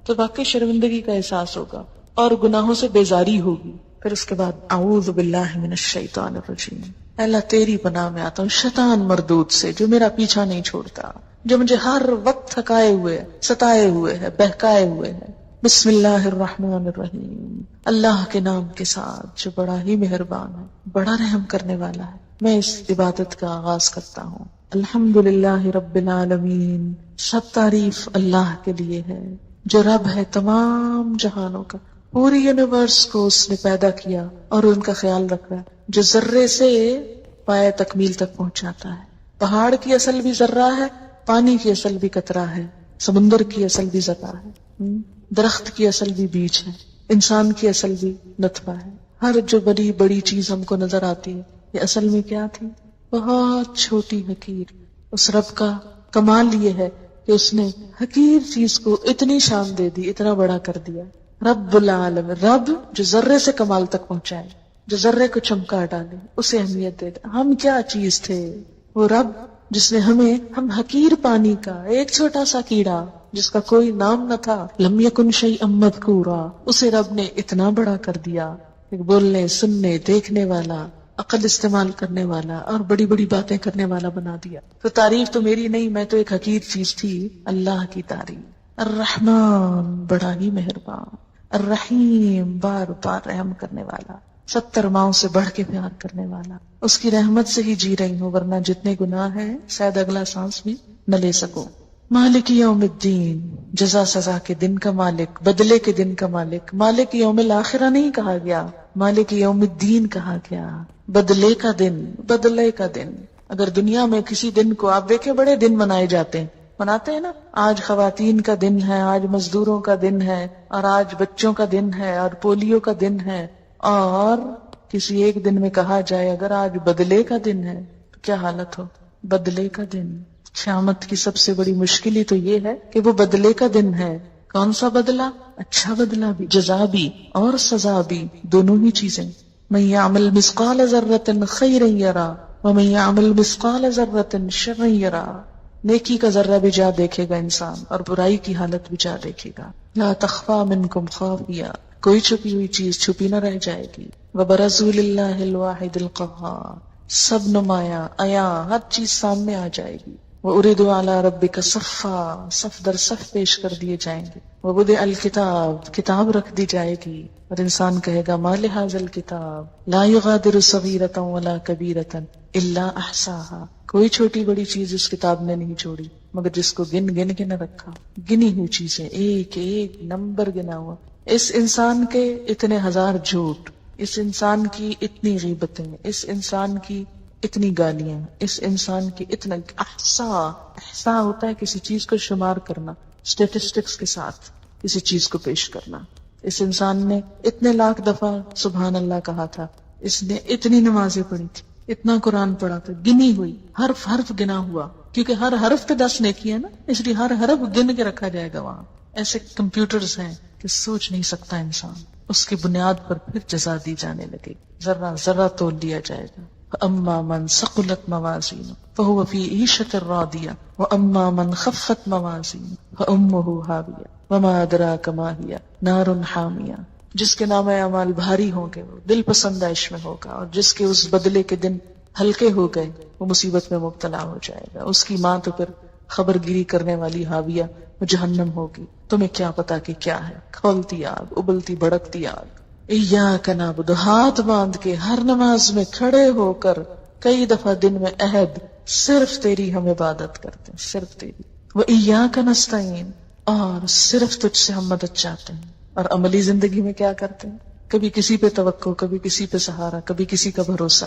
Speaker 1: تو واقعی شرمندگی کا احساس ہوگا اور گناہوں سے بیزاری ہوگی. پھر اس کے بعد اعوذ باللہ من الشیطان الرجیم، اللہ تیری پناہ میں آتا ہوں شیطان مردود سے جو میرا پیچھا نہیں چھوڑتا، جو مجھے ہر وقت تھکائے ہوئے، ستائے ہوئے ہے، بہکائے ہوئے ہے. بسم اللہ الرحمن الرحیم، اللہ کے نام کے ساتھ جو بڑا ہی مہربان ہے، بڑا رحم کرنے والا ہے. میں اس عبادت کا آغاز کرتا ہوں. الحمدللہ رب العالمین، سب تعریف اللہ کے لیے ہے جو رب ہے تمام جہانوں کا. پوری یونیورس کو اس نے پیدا کیا اور ان کا خیال رکھ رہا ہے، جو ذرے سے پائے تکمیل تک پہنچاتا ہے. پہاڑ کی اصل بھی ذرہ ہے، پانی کی اصل بھی قطرہ ہے، سمندر کی اصل بھی ذرہ ہے، درخت کی اصل بھی بیج ہے، انسان کی اصل بھی نطفہ ہے. ہر جو بڑی بڑی چیز ہم کو نظر آتی ہے یہ اصل میں کیا تھی؟ بہت چھوٹی حقیر. اس رب کا کمال یہ ہے کہ اس نے حقیر چیز کو اتنی شان دے دی، اتنا بڑا کر دیا. رب العالم، رب جو ذرے سے کمال تک پہنچائے، جو ذرے کو چمکا ڈالے، اسے اہمیت دے دے. ہم کیا چیز تھے، وہ رب جس نے ہم حقیر پانی کا ایک چھوٹا سا کیڑا جس کا کوئی نام نہ تھا، لم یکن شیئا مذکورا، اسے رب نے اتنا بڑا کر دیا، ایک بولنے سننے دیکھنے والا، عقل استعمال کرنے والا اور بڑی بڑی باتیں کرنے والا بنا دیا۔ تو تعریف تو میری نہیں، میں تو ایک حقیر چیز تھی، اللہ کی تعریف۔ الرحمن، بڑا ہی مہربان، الرحیم، بار بار رحم کرنے والا، 70 ماؤں سے بڑھ کے پیار کرنے والا، اس کی رحمت سے ہی جی رہی ہوں، ورنہ جتنے گناہ ہیں شاید اگلا سانس بھی نہ لے سکوں۔ مالک یوم الدین، جزا سزا کے دن کا مالک، بدلے کے دن کا مالک۔ مالک یوم الاخرہ نہیں کہا گیا، مالک یوم الدین کہا گیا، بدلے کا دن، بدلے کا دن۔ اگر دنیا میں کسی دن کو آپ دیکھیں، بڑے دن منائے جاتے ہیں، مناتے ہیں نا، آج خواتین کا دن ہے، آج مزدوروں کا دن ہے، اور آج بچوں کا دن ہے، اور پولیو کا دن ہے، اور کسی ایک دن میں کہا جائے اگر آج بدلے کا دن ہے تو کیا حالت ہو؟ بدلے کا دن، قیامت کی سب سے بڑی مشکل ہی تو یہ ہے کہ وہ بدلے کا دن ہے۔ کون سا بدلہ؟ اچھا بدلہ بھی، جزا بھی اور سزا بھی، دونوں ہی چیزیں۔ من یعمل مثقال ذرۃ خیرا یرا ومن یعمل مثقال ذرۃ شرا یرا، نیکی کا ذرہ بھی جا دیکھے گا انسان، اور برائی کی حالت بھی جا دیکھے گا۔ لا تخفى منکم خافیہ، کوئی چھپی ہوئی چیز چھپی نہ رہ جائے گی۔ وبرزوا للہ الواحد القہار، سب نمایاں عیاں ہر چیز سامنے آ جائے گی۔ وَأُرِدُوا عَلَىٰ رَبِّكَ صَفًّا، صف در صف پیش کر دیے جائیں گے۔ وَوُضِعَ الْكِتَابُ، کتاب رکھ دی جائے گی، اور انسان کہے گا مَا لِهَٰذَا الْكِتَابِ لَا يُغَادِرُ صَغِيرَةً وَلَا كَبِيرَةً إِلَّا أَحْصَاهَا، کوئی چھوٹی بڑی چیز اس کتاب نے نہیں چھوڑی مگر جس کو گن گن کے نہ رکھا۔ گنی ہوئی چیزیں، ایک ایک نمبر گنا ہوا۔ اس انسان کے اتنے ہزار جھوٹ، اس انسان کی اتنی غیبتیں، اس انسان کی اتنی گالیاں، اس انسان کی اتنا احصا ہوتا ہے کسی چیز کو شمار کرنا، اسٹیٹسٹکس کے ساتھ کسی چیز کو پیش کرنا۔ اس انسان نے اتنے لاکھ دفعہ سبحان اللہ کہا تھا، اس نے اتنی نمازیں پڑھی تھی، اتنا قرآن پڑھا تھا، گنی ہوئی، حرف حرف گنا ہوا، کیونکہ ہر حرف پہ 10 نیکی ہے نا، اس لیے ہر حرف گن کے رکھا جائے گا وہاں۔ ایسے کمپیوٹرز ہیں کہ سوچ نہیں سکتا انسان، اس کی بنیاد پر پھر جزا دی جانے لگے، ذرہ ذرہ تول لیا جائے گا۔ فَأَمَّا مَنْ ثَقُلَتْ مَوَازِينُهُ فَهُوَ فِي عِيشَةٍ رَاضِيَةٍ وَأَمَّا مَنْ خَفَّتْ مَوَازِينُهُ فَأُمُّهُ هَاوِيَةٌ وَمَا أَدْرَاكَ مَا هِيَ نَارٌ حَامِيَةٌ، جس کے نام اعمال بھاری ہوں گے وہ دل پسندائش میں ہوگا، اور جس کے اس بدلے کے دن ہلکے ہو گئے وہ مصیبت میں مبتلا ہو جائے گا۔ اس کی ماں تو پھر خبر گیری کرنے والی حاویہ وہ جہنم ہوگی، تمہیں کیا پتا کہ کیا ہے، کھولتی آگ، ابلتی بھڑکتی آگ۔ ایاک نعبد، ہاتھ باندھ کے ہر نماز میں کھڑے ہو کر کئی دفعہ دن میں عہد، صرف تیری ہم عبادت کرتے ہیں، صرف تیری۔ وایاک نستعین، اور صرف تجھ سے ہم مدد چاہتے ہیں۔ اور عملی زندگی میں کیا کرتے ہیں؟ کبھی کسی پہ توقع، کبھی کسی پہ سہارا، کبھی کسی کا بھروسہ۔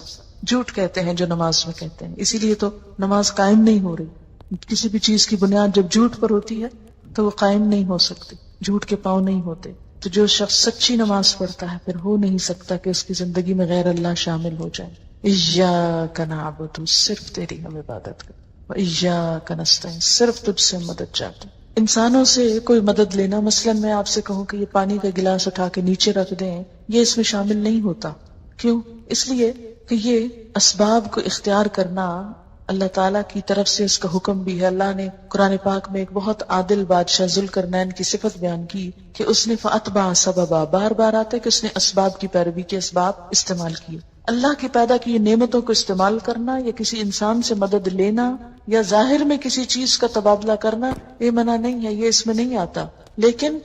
Speaker 1: جھوٹ کہتے ہیں جو نماز میں کہتے ہیں، اسی لیے تو نماز قائم نہیں ہو رہی۔ کسی بھی چیز کی بنیاد جب جھوٹ پر ہوتی ہے تو وہ قائم نہیں ہو سکتی، جھوٹ کے پاؤں نہیں ہوتے۔ تو جو شخص سچی نماز پڑھتا ہے پھر ہو نہیں سکتا کہ اس کی زندگی میں غیر اللہ شامل ہو جائے۔ ایاک نعبد، صرف تیری ہم عبادت کریں، وایاک نستعین، صرف تجھ سے مدد چاہتے ہیں۔ انسانوں سے کوئی مدد لینا، مثلا میں آپ سے کہوں کہ یہ پانی کا گلاس اٹھا کے نیچے رکھ دیں، یہ اس میں شامل نہیں ہوتا۔ کیوں؟ اس لیے کہ یہ اسباب کو اختیار کرنا اللہ تعالیٰ کی طرف سے اس کا حکم بھی ہے۔ اللہ نے قرآن پاک میں ایک بہت عادل بادشاہ ذوالقرنین کی صفت بیان کی کہ اس نے فَأَتْبَعَ سَبَبًا، بار بار آتا ہے کہ اس نے اسباب کی پیروی کے اسباب استعمال کیے۔ اللہ کی پیدا کی نعمتوں کو استعمال کرنا، یا کسی انسان سے مدد لینا، یا ظاہر میں کسی چیز کا تبادلہ کرنا، یہ منع نہیں ہے، یہ اس میں نہیں آتا۔ لیکن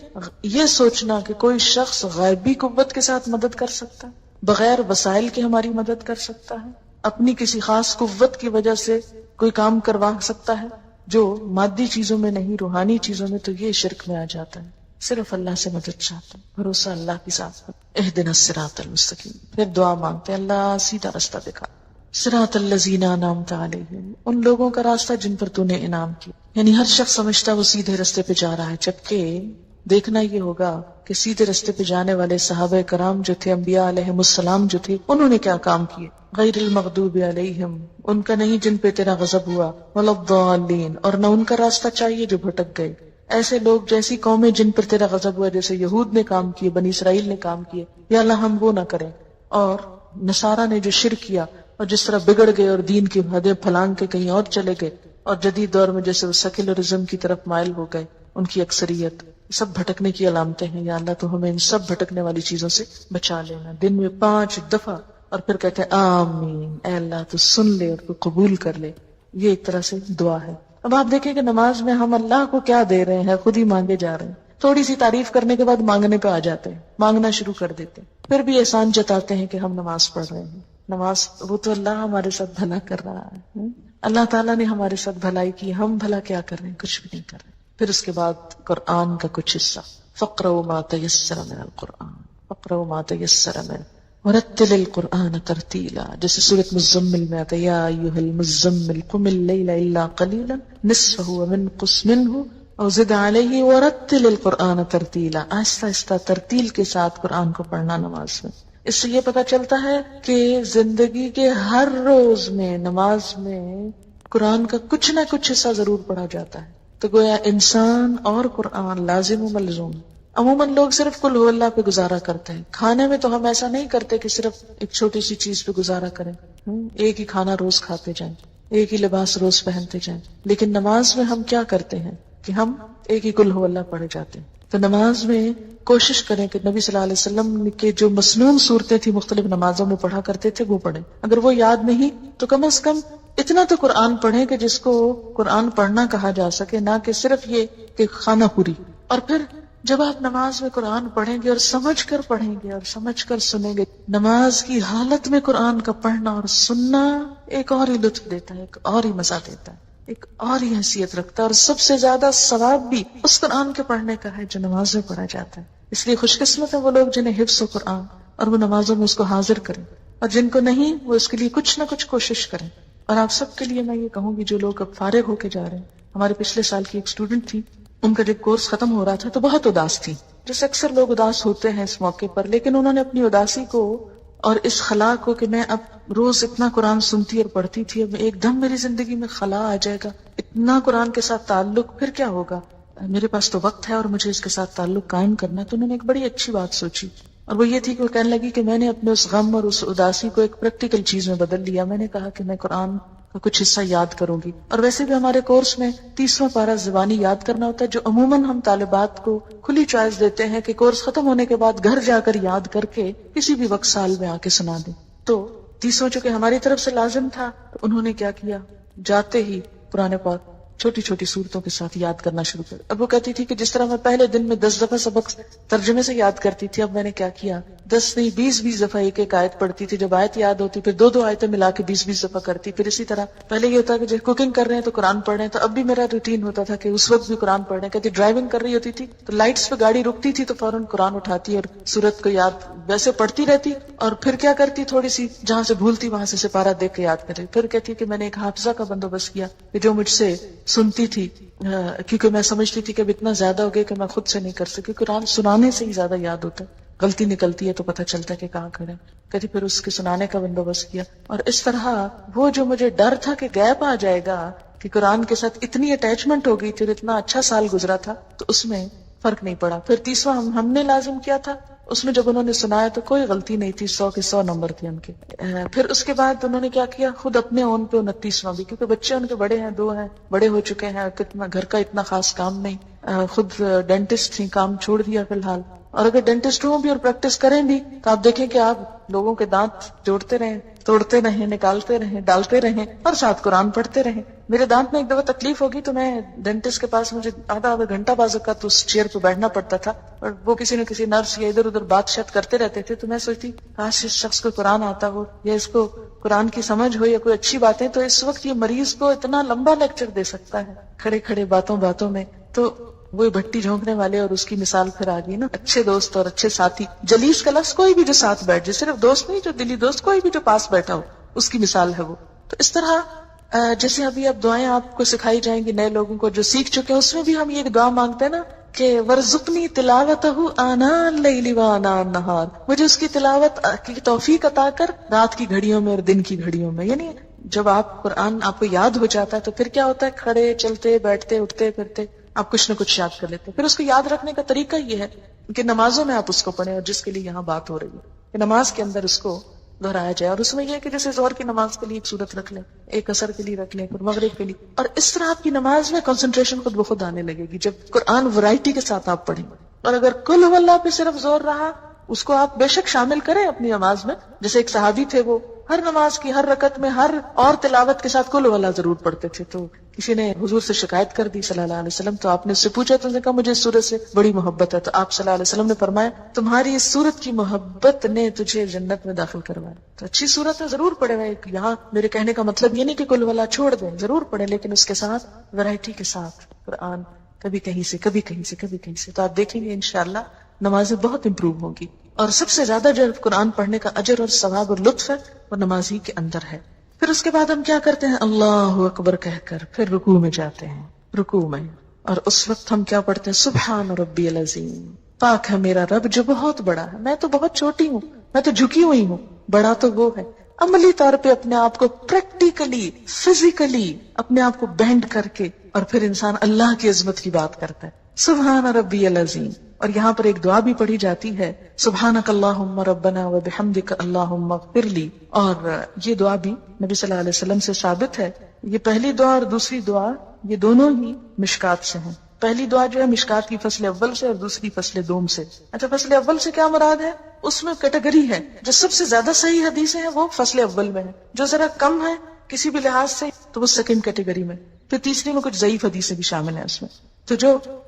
Speaker 1: یہ سوچنا کہ کوئی شخص غیبی قوت کے ساتھ مدد کر سکتا ہے، بغیر وسائل کے ہماری مدد کر سکتا ہے، اپنی کسی خاص قوت کی وجہ سے کوئی کام کروا سکتا ہے جو مادی چیزوں میں نہیں، روحانی چیزوں میں، تو یہ شرک میں آ جاتا ہے۔ صرف اللہ سے مدد چاہتے ہیں، بھروسہ اللہ کی ذات پر۔ اہدنا الصراط المستقیم، پھر دعا مانگتے ہیں اللہ سیدھا راستہ دکھا۔ صراط الذین انعمت علیہم، ان لوگوں کا راستہ جن پر تو نے انعام کیا۔ یعنی ہر شخص سمجھتا وہ سیدھے راستے پہ جا رہا ہے، جبکہ دیکھنا یہ ہوگا کہ سیدھے راستے پہ جانے والے صحابہ کرام جو تھے، انبیاء علیہم السلام جو تھے، انہوں نے کیا کام کیے؟ غیر المغضوب علیہم، ان کا نہیں جن پہ تیرا غضب ہوا، ولا الضالین، اور نہ ان کا راستہ چاہیے جو بھٹک گئے۔ ایسے لوگ، جیسی قومیں جن پر تیرا غضب ہوا، جیسے یہود نے کام کیے، بنی اسرائیل نے کام کیے، یا اللہ ہم وہ نہ کریں۔ اور نصارہ نے جو شرک کیا، اور جس طرح بگڑ گئے اور دین کی حدیں پھلانگ کے کہیں اور چلے گئے، اور جدید دور میں جیسے وہ سیکولرزم کی طرف مائل ہو گئے ان کی اکثریت، سب بھٹکنے کی علامتیں ہیں. یا اللہ تو ہمیں ان سب بھٹکنے والی چیزوں سے بچا لینا. دن میں 5 دفعہ اور پھر کہتے ہیں آمین، اے اللہ تو سن لے اور تو قبول کر لے. یہ ایک طرح سے دعا ہے. اب آپ دیکھیں کہ نماز میں ہم اللہ کو کیا دے رہے ہیں، خود ہی مانگے جا رہے ہیں. تھوڑی سی تعریف کرنے کے بعد مانگنے پہ آ جاتے ہیں، مانگنا شروع کر دیتے ہیں، پھر بھی احسان جتاتے ہیں کہ ہم نماز پڑھ رہے ہیں. نماز وہ تو اللہ ہمارے ساتھ بھلا کر رہا ہے. اللہ تعالیٰ نے ہمارے ساتھ بھلائی کی، ہم بھلا کیا کر رہے ہیں؟ کچھ بھی نہیں کر رہے. پھر اس کے بعد قرآن کا کچھ حصہ، فَاقْرَؤْا مَا تَيَسَّرَ مِنَ الْقُرْآنِ فَاقْرَؤْا مَا تَيَسَّرَ مِنْهُ وَرَتِّلِ الْقُرْآنَ تَرْتِيلًا. جیسے سورۃ مزمل میں آتا ہے یا ایھا المزمل قم اللیل الا قلیلا نصفہ وانقص منہ او زد علیہ ورتل القرآن ترتیلا. آہستہ آہستہ ترتیل کے ساتھ قرآن کو پڑھنا نماز میں. اس سے یہ پتا چلتا ہے کہ زندگی کے ہر روز میں نماز میں قرآن کا کچھ نہ کچھ حصہ ضرور پڑھا جاتا ہے. تو گویا انسان اور قرآن لازم و ملزوم. عموماً لوگ صرف قل هو اللہ پہ گزارا کرتے ہیں. کھانے میں تو ہم ایسا نہیں کرتے کہ صرف ایک چھوٹی سی چیز پہ گزارا کریں، ایک ہی کھانا روز کھاتے جائیں، ایک ہی لباس روز پہنتے جائیں. لیکن نماز میں ہم کیا کرتے ہیں کہ ہم ایک ہی قل هو اللہ پڑھے جاتے ہیں. تو نماز میں کوشش کریں کہ نبی صلی اللہ علیہ وسلم کے جو مسنون صورتیں تھی مختلف نمازوں میں پڑھا کرتے تھے وہ پڑھیں. اگر وہ یاد نہیں تو کم از کم اتنا تو قرآن پڑھیں کہ جس کو قرآن پڑھنا کہا جا سکے، نہ کہ صرف یہ کہ خانہ پوری. اور پھر جب آپ نماز میں قرآن پڑھیں گے اور سمجھ کر پڑھیں گے اور سمجھ کر سنیں گے، نماز کی حالت میں قرآن کا پڑھنا اور سننا ایک اور ہی لطف دیتا ہے، ایک اور ہی مزہ دیتا ہے، ایک اور ہی حیثیت رکھتا ہے. اور سب سے زیادہ ثواب بھی اس قرآن کے پڑھنے کا ہے جو نماز میں پڑھا جاتا ہے. اس لیے خوش قسمت ہیں وہ لوگ جنہیں حفظ و قرآن اور وہ نمازوں میں اس کو حاضر کریں، اور جن کو نہیں وہ اس کے لیے کچھ نہ کچھ کوشش کریں. اور آپ سب کے لیے میں یہ کہوں گی جو لوگ اب فارغ ہو کے جا رہے ہیں، ہمارے پچھلے سال کی ایک اسٹوڈنٹ تھی، ان کا جب کورس ختم ہو رہا تھا تو بہت اداس تھی، جیسے اکثر لوگ اداس ہوتے ہیں اس موقع پر. لیکن انہوں نے اپنی اداسی کو اور اس خلا کو کہ میں اب روز اتنا قرآن سنتی اور پڑھتی تھی، اب ایک دم میری زندگی میں خلا آ جائے گا، اتنا قرآن کے ساتھ تعلق، پھر کیا ہوگا؟ میرے پاس تو وقت ہے اور مجھے اس کے ساتھ تعلق قائم کرنا. تو انہوں نے ایک بڑی اچھی بات سوچی، اور وہ یہ تھی کہ وہ کہنے لگی کہ میں نے اپنے اس غم اور اس اداسی کو ایک پریکٹیکل چیز میں بدل لیا. میں نے کہا کہ میں قرآن کا کچھ حصہ یاد کروں گی. اور ویسے بھی ہمارے کورس میں 30واں پارہ زبانی یاد کرنا ہوتا ہے، جو عموماً ہم طالبات کو کھلی چوائس دیتے ہیں کہ کورس ختم ہونے کے بعد گھر جا کر یاد کر کے کسی بھی وقت سال میں آ کے سنا دیں. تو 30واں چونکہ ہماری طرف سے لازم تھا تو انہوں نے کیا کیا، جاتے ہی قرآن پاک چھوٹی چھوٹی صورتوں کے ساتھ یاد کرنا شروع کر. اب وہ کہتی تھی کہ جس طرح میں پہلے دن میں 10 دفعہ سبق ترجمے سے یاد کرتی تھی، اب میں نے کیا کیا، 10 نہیں 20 دفعہ ایک ایک آیت پڑھتی تھی. جب آیت یاد ہوتی پھر 2 آیتیں ملا کے 20 دفعہ کرتی. پھر اسی طرح پہلے یہ ہوتا کہ جب کوکنگ کر رہے ہیں تو قرآن پڑھ رہے ہیں، تو اب بھی میرا روٹین ہوتا تھا کہ اس وقت بھی قرآن پڑھ رہے ہیں. کہتی ڈرائیونگ کر رہی ہوتی تھی تو لائٹس پہ گاڑی رکتی تھی تو فوراً قرآن اٹھاتی اور سورت کو یاد ویسے پڑھتی رہتی. اور پھر کیا کرتی، تھوڑی سی جہاں سے بھولتی وہاں سے سپارہ دیکھ کے یاد کرتی. پھر کہتی کہ میں نے ایک حافظہ کا بندوبست کیا کہ جو مجھ سے سنتی تھی، کیونکہ میں سمجھتی تھی کہ اب اتنا زیادہ ہو گیا کہ میں خود سے نہیں کر سکی. قرآن سنانے سے ہی زیادہ یاد ہوتا ہے، غلطی نکلتی ہے تو پتہ چلتا ہے کہ کہاں کھڑے. کہتی پھر اس کے سنانے کا بندوبست کیا. اور اس طرح وہ جو مجھے ڈر تھا کہ گیپ آ جائے گا، کہ قرآن کے ساتھ اتنی اٹیچمنٹ ہو گئی تھی اور اتنا اچھا سال گزرا تھا، تو اس میں فرق نہیں پڑا. پھر 30واں ہم نے لازم کیا تھا، اس میں جب انہوں نے سنایا تو کوئی غلطی نہیں تھی، 100 کے 100 نمبر تھے ان کے. پھر اس کے بعد انہوں نے کیا کیا، خود اپنے اون پہ 29واں بھی، کیونکہ بچے ان کے بڑے ہیں، 2 ہیں، بڑے ہو چکے ہیں، کتنا گھر کا اتنا خاص کام نہیں. خود ڈینٹسٹ تھی، کام چھوڑ دیا فی الحال. اور اگر ڈینٹسٹ ہوں بھی اور پریکٹس کریں بھی تو آپ دیکھیں کہ آپ لوگوں کے دانت جوڑتے رہیں، توڑتے رہیں، نکالتے رہیں، ڈالتے رہیں اور ساتھ قرآن پڑھتے رہیں. میرے دانت میں ایک دفعہ تکلیف ہوگی تو میں ڈینٹسٹ کے پاس مجھے آدھا گھنٹہ بعض اوقات اس چیئر پہ بیٹھنا پڑتا تھا، اور وہ کسی نہ کسی نرس یا ادھر ادھر بات شات کرتے رہتے تھے. تو میں سوچتی کاش اس شخص کو قرآن آتا ہو یا اس کو قرآن کی سمجھ ہو یا کوئی اچھی باتیں، تو اس وقت یہ مریض کو اتنا لمبا لیکچر دے سکتا ہے کھڑے کھڑے باتوں میں. تو وہ بھٹی جھونکنے والے اور اس کی مثال پھر آ گئی نا. اچھے دوست اور اچھے ساتھی، جلیس کا لفظ کوئی بھی جو ساتھ بیٹھ جائے، صرف دوست نہیں، جو دلی دوست، کوئی بھی جو پاس بیٹھا ہو، اس کی مثال ہے وہ. تو اس طرح جیسے ابھی اب دعائیں آپ کو سکھائی جائیں گی نئے لوگوں کو جو سیکھ چکے ہیں، اس میں بھی ہم یہ دعا مانگتے ہیں نا کہ ورزقنی تلاوتہ آناء اللیل وآناء النہار، مجھے اس کی تلاوت کی توفیق عطا کر رات کی گھڑیوں میں اور دن کی گھڑیوں میں. یعنی جب آپ قرآن آپ کو یاد ہو جاتا ہے تو پھر کیا ہوتا ہے، کھڑے چلتے بیٹھتے اٹھتے پھرتے آپ کچھ نہ کچھ یاد کر لیتے. پھر اس کو یاد رکھنے کا طریقہ یہ ہے کہ نمازوں میں آپ اس کو پڑھیں، اور جس کے لیے یہاں بات ہو رہی ہے کہ نماز کے اندر اس کو دہرایا جائے. اور اس میں یہ ہے کہ جیسے ظہر کی نماز کے لیے ایک سورت رکھ لیں, ایک عصر کے لیے رکھ لیں, پھر مغرب کے لیے, اور اس طرح آپ کی نماز میں کنسنٹریشن خود بخود آنے لگے گی جب قرآن ورائٹی کے ساتھ آپ پڑھیں. اور اگر کل هو اللہ پہ صرف زور رہا, اس کو آپ بے شک شامل کریں اپنی نماز میں. جیسے ایک صحابی تھے, وہ ہر نماز کی ہر رکعت میں ہر اور تلاوت کے ساتھ کل هو اللہ ضرور پڑھتے تھے. تو کسی نے حضور سے شکایت کر دی صلی اللہ علیہ وسلم, تو آپ نے اس سے پوچھا, تو انہوں نے کہا مجھے اس سورت سے بڑی محبت ہے. تو آپ صلی اللہ علیہ وسلم نے فرمایا تمہاری اس سورت کی محبت نے تجھے جنت میں داخل کروایا. تو اچھی سورت ہے, ضرور پڑھے. یہاں میرے کہنے کا مطلب یہ نہیں کہ کل والا چھوڑ دیں, ضرور پڑھے, لیکن اس کے ساتھ ویرائٹی کے ساتھ قرآن, کبھی کہیں سے کبھی کہیں سے کبھی کہیں سے. تو آپ دیکھیں گے انشاءاللہ نمازیں بہت امپروو ہوں گی. اور سب سے زیادہ جو قرآن پڑھنے کا اجر اور ثواب اور لطف ہے وہ نمازی کے اندر ہے. پھر اس کے بعد ہم کیا کرتے ہیں, اللہ اکبر کہہ کر پھر رکوع میں جاتے ہیں. رکوع میں اور اس وقت ہم کیا پڑھتے ہیں, سبحان ربی العظیم, پاک ہے میرا رب جو بہت بڑا ہے, میں تو بہت چھوٹی ہوں, میں تو جھکی ہوئی ہوں, بڑا تو وہ ہے. عملی طور پہ اپنے آپ کو پریکٹیکلی فزیکلی اپنے آپ کو بینڈ کر کے, اور پھر انسان اللہ کی عظمت کی بات کرتا ہے, سبحان ربی العظیم. اور یہاں پر ایک دعا بھی پڑھی جاتی ہے, سبحانک اللہم ربنا وبحمدک اللہم اغفر لی. اور یہ دعا بھی نبی صلی اللہ علیہ وسلم سے ثابت ہے. یہ پہلی دعا اور دوسری دعا یہ دونوں ہی مشکات سے ہیں. پہلی دعا جو ہے مشکات کی فصل اول سے, اور دوسری فصل دوم سے. اچھا, فصل اول سے کیا مراد ہے, اس میں کیٹیگری ہے. جو سب سے زیادہ صحیح حدیثیں ہیں وہ فصل اول میں ہے, جو ذرا کم ہے کسی بھی لحاظ سے تو وہ سیکنڈ کیٹیگری میں. پھر تیسری میں کچھ ضعیف حدیثیں بھی شامل ہیں اس میں. تو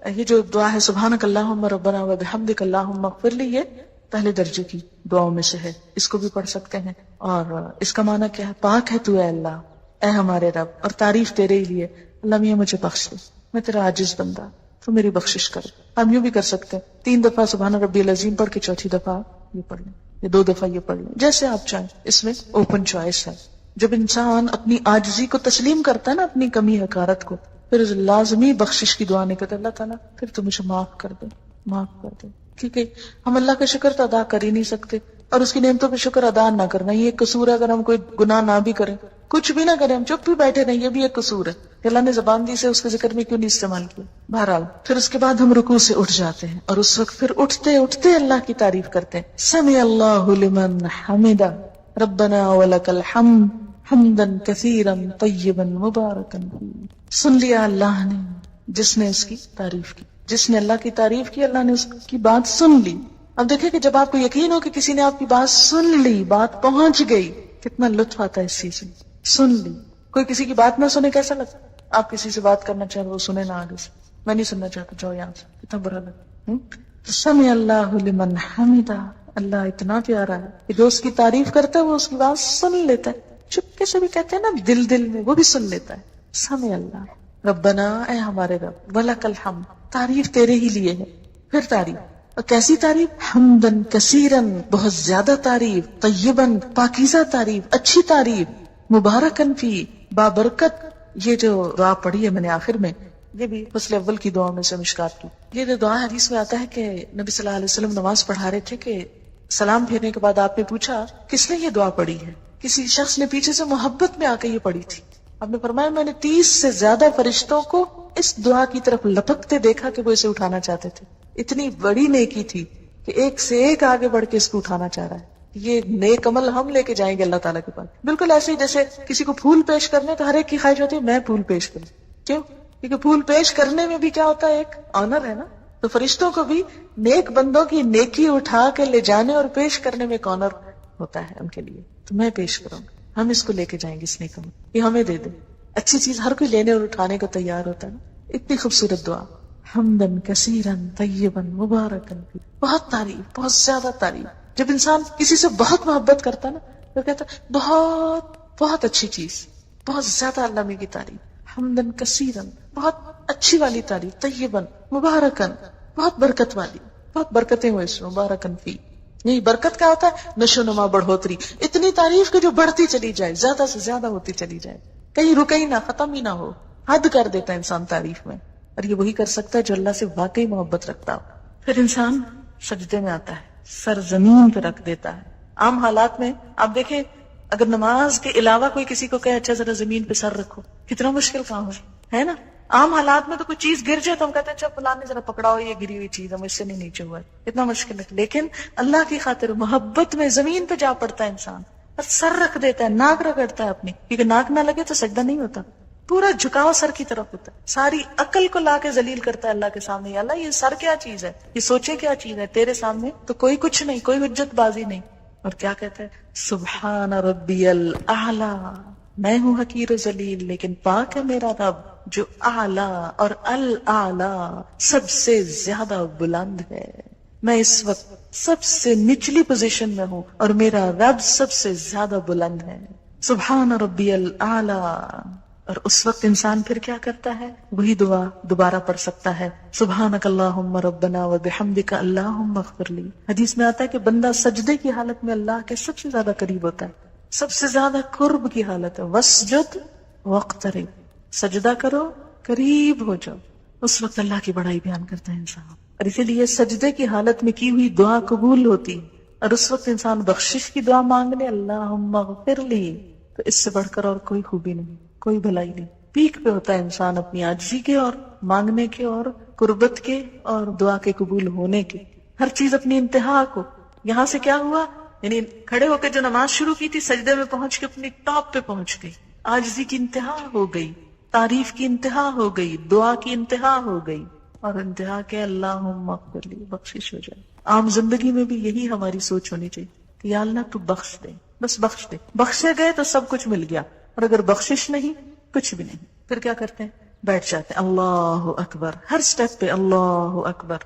Speaker 1: یہ جو دعا ہے سبحانک اللہم ربنا وبحمدک اللہم اغفر لی, یہ پہلے درجے کی دعاؤں میں سے ہے. اس کو بھی پڑھ سکتے ہیں. اور اس کا معنی کیا ہے, پاک ہے تو اے اللہ, اے ہمارے رب, اور تعریف تیرے ہی لیے. اللہ میاں مجھے بخش دے, میں تیرا عاجز بندہ, تو میری بخشش کر. ہم یوں بھی کر سکتے ہیں, 3 دفعہ سبحان ربی العظیم پڑھ کے چوتھی دفعہ یہ پڑھ لیں, یا 2 دفعہ یہ پڑھ لیں, جیسے آپ چاہیں. اس میں اوپن چوائس ہے. جب انسان اپنی عاجزی کو تسلیم کرتا ہے نا, اپنی کمی حقارت کو, پھر لازمی بخشش کی دعا نہیں کرتے, اللہ تعالیٰ پھر تو مجھے معاف کر دے, معاف کر دے. کیونکہ ہم اللہ کا شکر تو ادا کر ہی نہیں سکتے, اور اس کی نعمتوں پہ شکر ادا نہ کرنا یہ ایک قصور ہے. اگر ہم کوئی گناہ نہ بھی کریں, کچھ بھی نہ کریں, ہم چپ بھی بیٹھے رہیں, یہ بھی ایک قصور ہے. اللہ نے زبان دی سے اس کے ذکر میں کیوں نہیں استعمال کیا. بہرحال پھر اس کے بعد ہم رکوع سے اٹھ جاتے ہیں, اور اس وقت پھر اٹھتے اٹھتے اللہ کی تعریف کرتے ہیں. سمع اللہ لمن حمدہ ربنا ولک الحمد حمدا کثیرا طیبا مبارکا فیہ. سن لیا اللہ نے جس نے اس کی تعریف کی, جس نے اللہ کی تعریف کی, اللہ نے اس کی بات سن لی. اب دیکھیں کہ جب آپ کو یقین ہو کہ کسی نے آپ کی بات سن لی, بات پہنچ گئی, کتنا لطف آتا ہے اس چیز میں. سن لی. کوئی کسی کی بات نہ سنے کیسا لگتا, آپ کسی سے بات کرنا چاہیں وہ سنے نہ آگے سے, میں نہیں سننا چاہتا, جاؤ یہاں سے, کتنا برا لگتا. سمع اللہ لمن حمدہ, اللہ اتنا پیارا ہے کہ جو اس کی تعریف کرتا ہے وہ اس کی بات سن لیتا ہے. چپکے سے بھی کہتے ہیں نا, دل دل میں, وہ بھی سن لیتا ہے. سمع اللہ ربنا, اے ہمارے رب, ولک الحمد, تعریف تیرے ہی لیے ہے. پھر تعریف, اور کیسی تعریف, حمدن کثیرن, بہت زیادہ تعریف, طیبن, پاکیزہ تعریف, اچھی تعریف, مبارکن فی, بابرکت. یہ جو دعا پڑھی ہے میں نے آخر میں, یہ بھی فصل اول کی دعا میں سے مشکات کی. یہ جو دعا حدیث میں آتا ہے کہ نبی صلی اللہ علیہ وسلم نماز پڑھا رہے تھے کہ سلام پھیرنے کے بعد آپ نے پوچھا کس نے یہ دعا پڑھی ہے. کسی شخص نے پیچھے سے محبت میں آ کے یہ پڑھی تھی. آپ نے فرمایا میں نے 30 سے زیادہ فرشتوں کو اس دعا کی طرف لپکتے دیکھا کہ وہ اسے اٹھانا چاہتے تھے. اتنی بڑی نیکی تھی کہ ایک سے ایک آگے بڑھ کے اس کو اٹھانا چاہ رہا ہے. یہ نیک عمل ہم لے کے جائیں گے اللہ تعالیٰ کے پاس. بالکل ایسے ہی جیسے کسی کو پھول پیش کرنے تو ہر ایک کی خواہش ہوتی ہے میں پھول پیش کروں. کیوں؟ کیونکہ پھول پیش کرنے میں بھی کیا ہوتا ہے, ایک آنر ہے نا. تو فرشتوں کو بھی نیک بندوں کی نیکی اٹھا کے لے جانے اور پیش کرنے میں ایک آنر ہوتا ہے ان کے لیے. تو میں پیش کروں گا, ہم اس کو لے کے جائیں گے اس نیک عمل, یہ ہمیں دے دے. اچھی چیز ہر کوئی لینے اور اٹھانے کو تیار ہوتا ہے نا. اتنی خوبصورت دعا, حمدن کثیرن طیبا مبارکن فی, بہت تعریف, بہت زیادہ تعریف. جب انسان کسی سے بہت محبت کرتا ہے نا تو کہتا ہے بہت بہت اچھی چیز, بہت زیادہ اللہ میں کی تعریف, حمدن کثیرن, بہت اچھی والی تعریف, طیبن مبارکن, بہت برکت والی, بہت برکتیں ہوئے اس میں, مبارکن فی. یہی برکت کیا ہوتا ہے, نشو نما, بڑھوتری, اتنی تعریف کہ جو بڑھتی چلی جائے, زیادہ سے زیادہ ہوتی چلی جائے, کہیں رکے ہی نہ, ختم ہی نہ ہو. حد کر دیتا ہے انسان تعریف میں, اور یہ وہی کر سکتا ہے جو اللہ سے واقعی محبت رکھتا ہو. پھر انسان سجدے میں آتا ہے, سر زمین پہ رکھ دیتا ہے. عام حالات میں آپ دیکھیں اگر نماز کے علاوہ کوئی کسی کو کہے اچھا ذرا زمین پہ سر رکھو, کتنا مشکل کام ہے نا. عام حالات میں تو کوئی چیز گر جائے تو ہم کہتے ہیں اچھا فلاں نے ذرا پکڑاؤ یہ گری ہوئی چیز, ہم اس سے نہیں نیچے ہوا ہے, اتنا مشکل ہے. لیکن اللہ کی خاطر محبت میں زمین پہ جا پڑتا ہے انسان, اور سر رکھ دیتا ہے، ناک رگڑتا ہے اپنی، کیونکہ ناک نہ لگے تو سجدہ نہیں ہوتا، پورا جھکاؤ سر کی طرف ہوتا ہے، ساری عقل کو لا کے ذلیل کرتا ہے اللہ کے سامنے، یا اللہ یہ سر کیا چیز ہے، یہ سوچے کیا چیز ہے، تیرے سامنے تو کوئی کچھ نہیں، کوئی حجت بازی نہیں. اور کیا کہتا ہے، سبحان ربی الاعلی، میں ہوں حقیر و ذلیل لیکن پاک ہے میرا رب جو اعلی اور الاعلی سب سے زیادہ بلند ہے. میں اس وقت سب سے نچلی پوزیشن میں ہوں اور میرا رب سب سے زیادہ بلند ہے. سبحان ربی الاعلی. اور اس وقت انسان پھر کیا کرتا ہے، وہی دعا دوبارہ پڑھ سکتا ہے، سبحانک اللہم ربنا وبحمدک اللہم اغفر لی. حدیث میں آتا ہے کہ بندہ سجدے کی حالت میں اللہ کے سب سے زیادہ قریب ہوتا ہے، سب سے زیادہ قرب کی حالت ہے. وسجد واقترب، سجدہ کرو قریب ہو جاؤ. اس وقت اللہ کی بڑائی بیان کرتا ہے انسان، اور اسی لیے سجدے کی حالت میں کی ہوئی دعا قبول ہوتی، اور اس وقت انسان بخشش کی دعا مانگ لے، اللہم اغفر لی، تو اس سے بڑھ کر اور کوئی خوبی نہیں، کوئی بھلائی نہیں. پیک پہ ہوتا ہے انسان اپنی عاجزی کے اور مانگنے کے اور قربت کے اور دعا کے قبول ہونے کے، ہر چیز اپنی انتہا کو. یہاں سے کیا ہوا، یعنی کھڑے ہو کے جو نماز شروع کی تھی، سجدے میں پہنچ کے اپنی ٹاپ پہ پہنچ گئی، عاجزی کی انتہا ہو گئی، تعریف کی انتہا ہو گئی، دعا کی انتہا ہو گئی، اور انتہا کے اللہم اغفر لی، بخشش ہو جائے. عام زندگی میں بھی یہی ہماری سوچ ہونی چاہیے کہ یا اللہ تو بخش دے، بس بخش دے. بخشے گئے تو سب کچھ مل گیا، اور اگر بخشش نہیں کچھ بھی نہیں. پھر کیا کرتے ہیں، بیٹھ جاتے ہیں، اللہ اکبر، ہر سٹیپ پہ اللہ اکبر.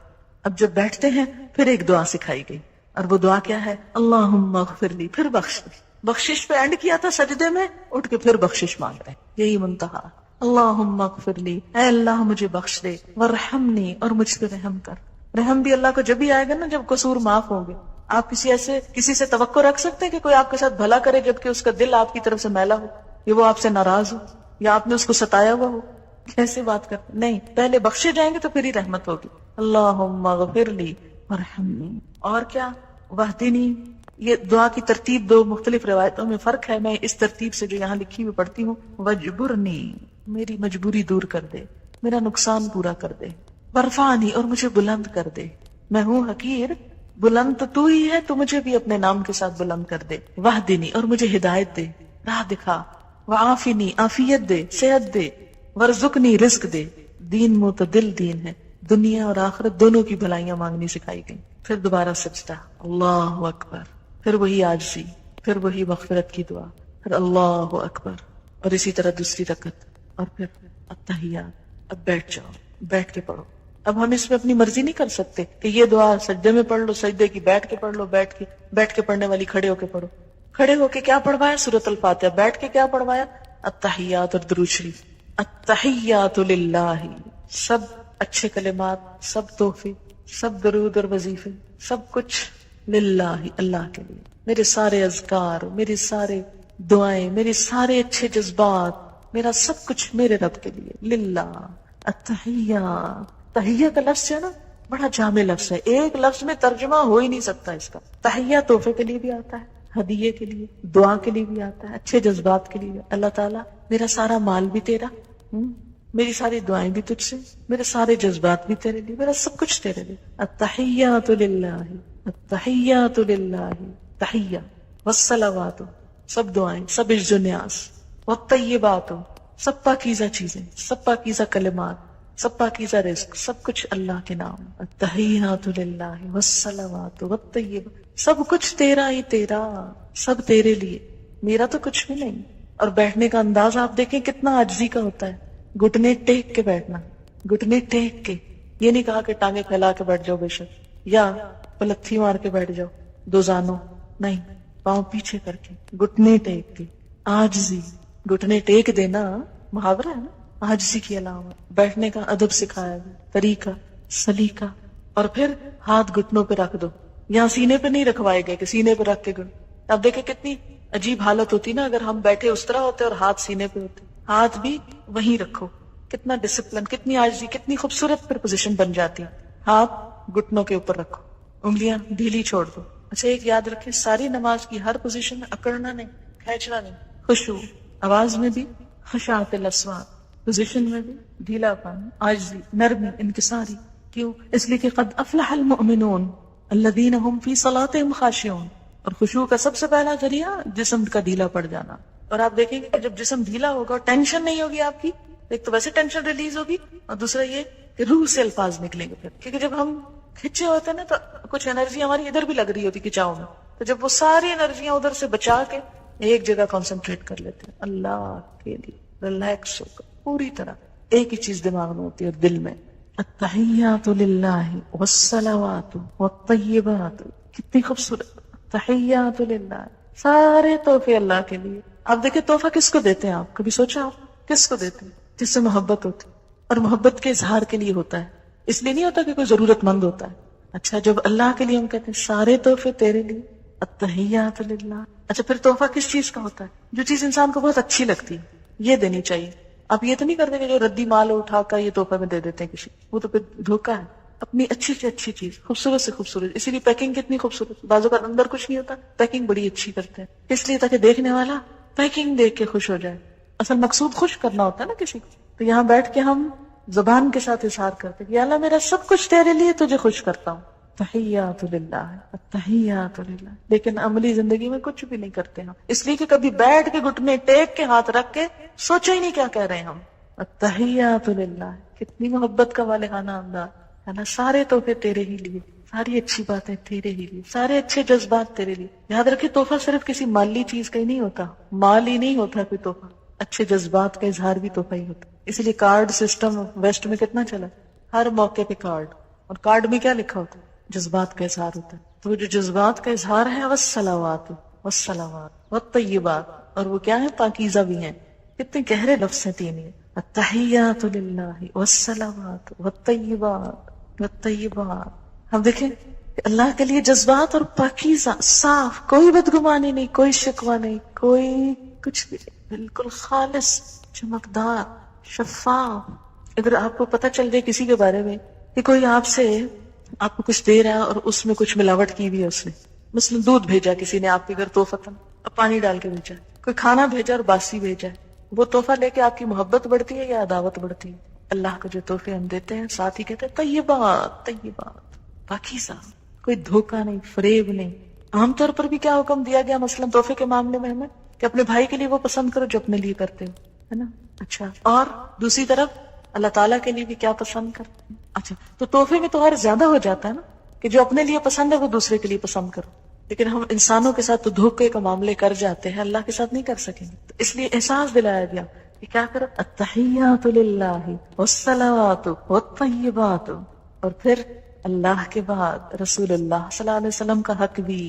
Speaker 1: اب جب بیٹھتے ہیں پھر ایک دعا سکھائی گئی، اور وہ دعا کیا ہے، اللہم اغفر لی، پھر بخش دے. بخشش پہ اینڈ کیا تھا سجدے میں، اٹھ کے پھر بخشش مانگ رہے ہیں، یہی منتہا. اللہم اغفر لی، اے اللہ مجھے بخش دے، ورحمنی، اور مجھ پہ رحم کر. رحم بھی اللہ کو جب ہی آئے گا نا جب قصور معاف ہوں گے. آپ کسی سے توقع رکھ سکتے ہیں کہ کوئی آپ کے ساتھ بھلا کرے جبکہ اس کا دل آپ کی طرف سے میلا ہو، یا وہ آپ سے ناراض ہو، یا آپ نے اس کو ستایا ہوا ہو؟ کیسے بات کرتے؟ نہیں، پہلے بخشے جائیں گے تو پھر ہی رحمت ہوگی. اللہم اغفر لی ورحمنی. اور کیا، واہدنی. یہ دعا کی ترتیب دو مختلف روایتوں میں فرق ہے، میں اس ترتیب سے جو یہاں لکھی ہوئی پڑھتی ہوں. وجبرنی، میری مجبوری دور کر دے، میرا نقصان پورا کر دے. ورفعنی، اور مجھے بلند کر دے. میں ہوں حقیر، بلند تو ہی ہے، تو مجھے بھی اپنے نام کے ساتھ بلند کر دے. واہدنی، اور مجھے ہدایت دے، راہ دکھا. وعافنی، عافیت دے، صحت دے. ورزقنی، رزق دے. دین معتدل دین ہے، دنیا اور آخرت دونوں کی بھلائیاں مانگنی سکھائی گئی. پھر دوبارہ سجدہ، اللہ اکبر، پھر وہی عاجزی، پھر وہی مغفرت کی دعا، پھر اللہ اکبر، اور اسی طرح دوسری رکعت، اور پھر التحیات. اب بیٹھ جاؤ، بیٹھ کے پڑھو. اب ہم اس میں اپنی مرضی نہیں کر سکتے کہ یہ دعا سجدے میں پڑھ لو، سجدے کی بیٹھ کے پڑھ لو، بیٹھ کے پڑھنے والی کھڑے ہو کے پڑھو. کھڑے ہو کے کیا پڑھوایا، سورۃ الفاتحہ. بیٹھ کے کیا پڑھوایا، التحیات اور درود شریف. التحیات للہ، سب اچھے کلمات، سب تحفے، سب درود اور وظیفے، سب کچھ للہ، اللہ کے لیے. میرے سارے اذکار، میری سارے دعائیں، میرے سارے اچھے جذبات، میرا سب کچھ میرے رب کے لیے، للہ. التحیہ، تحیہ کا لفظ ہے نا، بڑا جامع لفظ ہے، ایک لفظ میں ترجمہ ہو ہی نہیں سکتا اس کا. تحیہ تحفے کے لیے بھی آتا ہے، ہدیے کے لیے، دعا کے لیے بھی آتا ہے، اچھے جذبات کے لیے. اللہ تعالیٰ میرا سارا مال بھی تیرا، میری ساری دعائیں بھی تجھ سے، میرے سارے جذبات بھی تیرے لیے، میرا سب کچھ تیرے لیے. التحیات للہ، التحیات للہ، تحیہ والصلوات، سب دعائیں، سب عز و نیاز، والطیبات، سب پاکیزہ چیزیں، سب پاکیزہ کلمات، سب پاکیزہ رزق، سب کچھ اللہ کے نام. التحیات للہ والصلوات والطیبات، سب کچھ تیرا ہی تیرا، سب تیرے لیے، میرا تو کچھ بھی نہیں. اور بیٹھنے کا انداز آپ دیکھیں کتنا عاجزی کا ہوتا ہے، گھٹنے ٹیک کے بیٹھنا، گھٹنے ٹیک کے. یہ نہیں کہا کہ ٹانگیں پھیلا کے بیٹھ جاؤ بے شک، یا پلتھی مار کے بیٹھ جاؤ دو زانوں، نہیں، پاؤں پیچھے کر کے، گھٹنے ٹیک کے. عاجزی، گھٹنے ٹیک دینا محاورہ ہے نا، عاجزی کی علامت. بیٹھنے کا ادب سکھایا گیا، طریقہ، سلیقہ. اور پھر ہاتھ گھٹنوں پہ رکھ دو، یہاں سینے پہ نہیں رکھوائے گئے کہ سینے پہ رکھ کے گھٹ. اب دیکھیں کتنی عجیب حالت ہوتی نا اگر ہم بیٹھے اس طرح ہوتے اور ہاتھ سینے پہ ہوتے. ہاتھ بھی وہیں رکھو، کتنا ڈسپلن، کتنی عاجزی، کتنی خوبصورت پھر پوزیشن بن جاتی. ہاتھ گھٹنوں کے اوپر رکھو، انگلیاں ڈھیلی چھوڑ دو. اچھا ایک یاد رکھیں، ساری نماز کی ہر پوزیشن میں اکڑنا نہیں، کھینچنا نہیں. خشوع، آواز میں بھی خشاعت الاصوات، پوزیشن میں بھی ڈھیلا پن، عاجزی، نرمی، انکساری. کیوں؟ اس لیے کہ قد افلح المؤمنون الذین هم فی صلاتهم خاشعون. اور خشوع کا سب سے پہلا ذریعہ جسم کا ڈھیلا پڑ جانا. اور آپ دیکھیں گے کہ جب جسم ڈھیلا ہوگا اور ٹینشن نہیں ہوگی آپ کی، ایک تو ویسے ٹینشن ریلیز ہوگی، اور دوسرا یہ کہ روح سے الفاظ نکلیں گے پھر. کیونکہ جب ہم کھچے ہوتے ہیں نا تو کچھ انرجی ہماری ادھر بھی لگ رہی ہوتی کھچاؤ میں، تو جب وہ ساری انرجیاں ادھر سے بچا کے ایک جگہ کانسنٹریٹ کر لیتے ہیں اللہ کے لیے، ریلیکس ہو کر پوری طرح ایک ہی چیز دماغ میں ہوتی ہے اور دل میں. التحیات للہ والصلوات والطیبات، کتنی خوبصورت. تحیات للہ، سارے تحفے اللہ کے لیے. آپ دیکھیں تحفہ کس کو دیتے ہیں؟ آپ کبھی سوچا آپ کس کو دیتے ہیں؟ جس سے محبت ہوتی، اور محبت کے اظہار کے لیے ہوتا ہے، اس لیے نہیں ہوتا کہ کوئی ضرورت مند ہوتا ہے. اچھا جب اللہ کے لیے ہم کہتے ہیں سارے تحفے تیرے لیے، التحیات للہ. اچھا پھر تحفہ کس چیز کا ہوتا ہے؟ جو چیز انسان کو بہت اچھی لگتی ہے یہ دینی چاہیے. آپ یہ تو نہیں کرتے کہ جو ردی مال اٹھا کر یہ تحفہ میں دے دیتے ہیں کسی، وہ تو پھر دھوکہ ہے. اپنی اچھی سے اچھی چیز، خوبصورت سے خوبصورت. اسی لیے پیکنگ کتنی خوبصورت، بازو کا اندر کچھ نہیں ہوتا، پیکنگ بڑی اچھی کرتے ہیں اس لیے تاکہ دیکھنے والا پیکنگ دیکھ کے خوش ہو جائے. اصل مقصود خوش کرنا ہوتا ہے نا کسی کو. تو یہاں بیٹھ کے ہم زبان کے ساتھ اظہار کرتے کہ یا اللہ میرا سب کچھ تیرے لیے، تجھے خوش کرتا ہوں. تحیات للہ، تحیات للہ. لیکن عملی زندگی میں کچھ بھی نہیں کرتے ہم، اس لیے کہ کبھی بیٹھ کے گھٹنے ٹیک کے ہاتھ رکھ کے سوچا ہی نہیں کیا کہہ رہے ہیں ہم. تحیات للہ، کتنی محبت کا والہانہ انداز ہے نا. سارے تحفے تیرے ہی لیے، ساری اچھی باتیں تیرے ہی لیے، سارے اچھے جذبات تیرے لیے. یاد رکھیں تحفہ صرف کسی مالی چیز کا ہی نہیں ہوتا، مال ہی نہیں ہوتا کوئی تحفہ، اچھے جذبات کا اظہار بھی تحفہ ہی ہوتا. اسی لیے کارڈ سسٹم ویسٹ میں کتنا چلا، ہر موقع پہ کارڈ، اور کارڈ میں کیا لکھا ہوتا ہے؟ جذبات کا اظہار ہوتا ہے. تو جو جذبات کا اظہار ہے والصلوات والصلوات والطیبات، اور وہ کیا ہے؟ پاکیزہ بھی ہیں. کتنے گہرے لفظ ہیں تین یہ، التحیات للہ والصلوات والطیبات والطیبات. ہم دیکھیں کہ اللہ کے لیے جذبات اور پاکیزہ، صاف، کوئی بدگمانی نہیں، کوئی شکوہ نہیں، کوئی کچھ بھی نہیں، بالکل خالص، چمکدار، شفاف. اگر آپ کو پتہ چل جائے کسی کے بارے میں کہ کوئی آپ کو کچھ دے رہا ہے اور اس میں کچھ ملاوٹ کی بھی ہے، اس نے مثلا دودھ بھیجا کسی نے آپ کے گھر تحفتاً، اب پانی ڈال کے بھیجا، کوئی کھانا بھیجا اور باسی بھیجا، وہ تحفہ لے کے آپ کی محبت بڑھتی ہے یا عداوت بڑھتی ہے؟ اللہ کو جو تحفے ہم دیتے ہیں ساتھ ہی کہتے ہیں طیبات، طیبات، پاکیزہ، کوئی دھوکہ نہیں، فریب نہیں. عام طور پر بھی کیا حکم دیا گیا مثلا تحفے کے معاملے میں ہمیں کہ اپنے بھائی کے لیے وہ پسند کرو جو اپنے لیے کرتے ہو، ہے نا. اچھا اور دوسری طرف اللہ تعالیٰ کے لیے بھی کیا پسند کرتے ہیں. اچھا تو تحفے میں تو اور زیادہ ہو جاتا ہے نا کہ جو اپنے لیے پسند ہے وہ دوسرے کے لیے پسند کرو. لیکن ہم انسانوں کے ساتھ تو دھوکے کا معاملے کر جاتے ہیں، اللہ کے ساتھ نہیں کر سکیں گے. تو اس لیے احساس دلایا گیا کہ کیا کرو، التحیات للہ والصلوات والطیبات. اور پھر اللہ کے بعد رسول اللہ صلی اللہ علیہ وسلم کا حق بھی،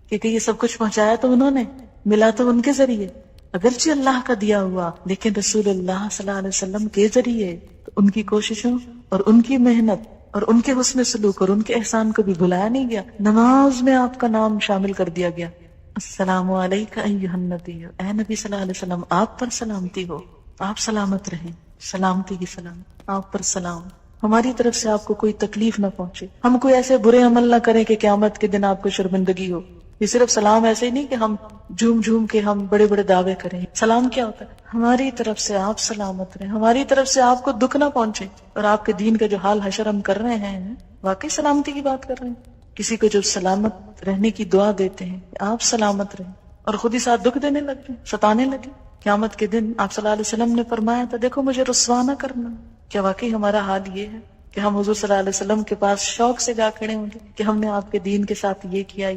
Speaker 1: کیونکہ یہ سب کچھ پہنچایا تو انہوں نے، ملا تو ان کے ذریعے، اگرچہ اللہ کا دیا ہوا لیکن رسول اللہ صلی اللہ علیہ وسلم کے ذریعے. تو ان کی کوششوں اور ان کی محنت اور ان کے حسن سلوک اور ان کے احسان کو بھی بھلایا نہیں گیا. نماز میں آپ کا نام شامل کر دیا گیا، السلام علیکہ ایھا النبی، اے نبی صلی اللہ علیہ وسلم آپ پر سلامتی ہو، آپ سلامت رہیں، سلامتی کی سلام آپ پر سلام. ہماری طرف سے آپ کو کوئی تکلیف نہ پہنچے، ہم کوئی ایسے برے عمل نہ کریں کہ قیامت کے دن آپ کو شرمندگی ہو. یہ صرف سلام ایسے ہی نہیں کہ ہم جھوم جھوم کے ہم بڑے بڑے دعوے کریں. سلام کیا ہوتا ہے؟ ہماری طرف سے آپ سلامت رہیں، ہماری طرف سے آپ کو دکھ نہ پہنچے، اور آپ کے دین کا جو حال حشر ہم کر رہے ہیں واقعی سلامتی کی بات کر رہے ہیں. کسی کو جب سلامت رہنے کی دعا دیتے ہیں کہ آپ سلامت رہیں، اور خود ہی ساتھ دکھ دینے لگتے ہیں، ستانے لگے. قیامت کے دن آپ صلی اللہ علیہ وسلم نے فرمایا تھا دیکھو مجھے رسوا نہ کرنا. کیا واقعی ہمارا حال یہ ہے کہ ہم حضور صلی اللہ علیہ وسلم کے پاس شوق سے جا کھڑے ہوں گے کہ ہم نے آپ کے دین کے ساتھ یہ کیا،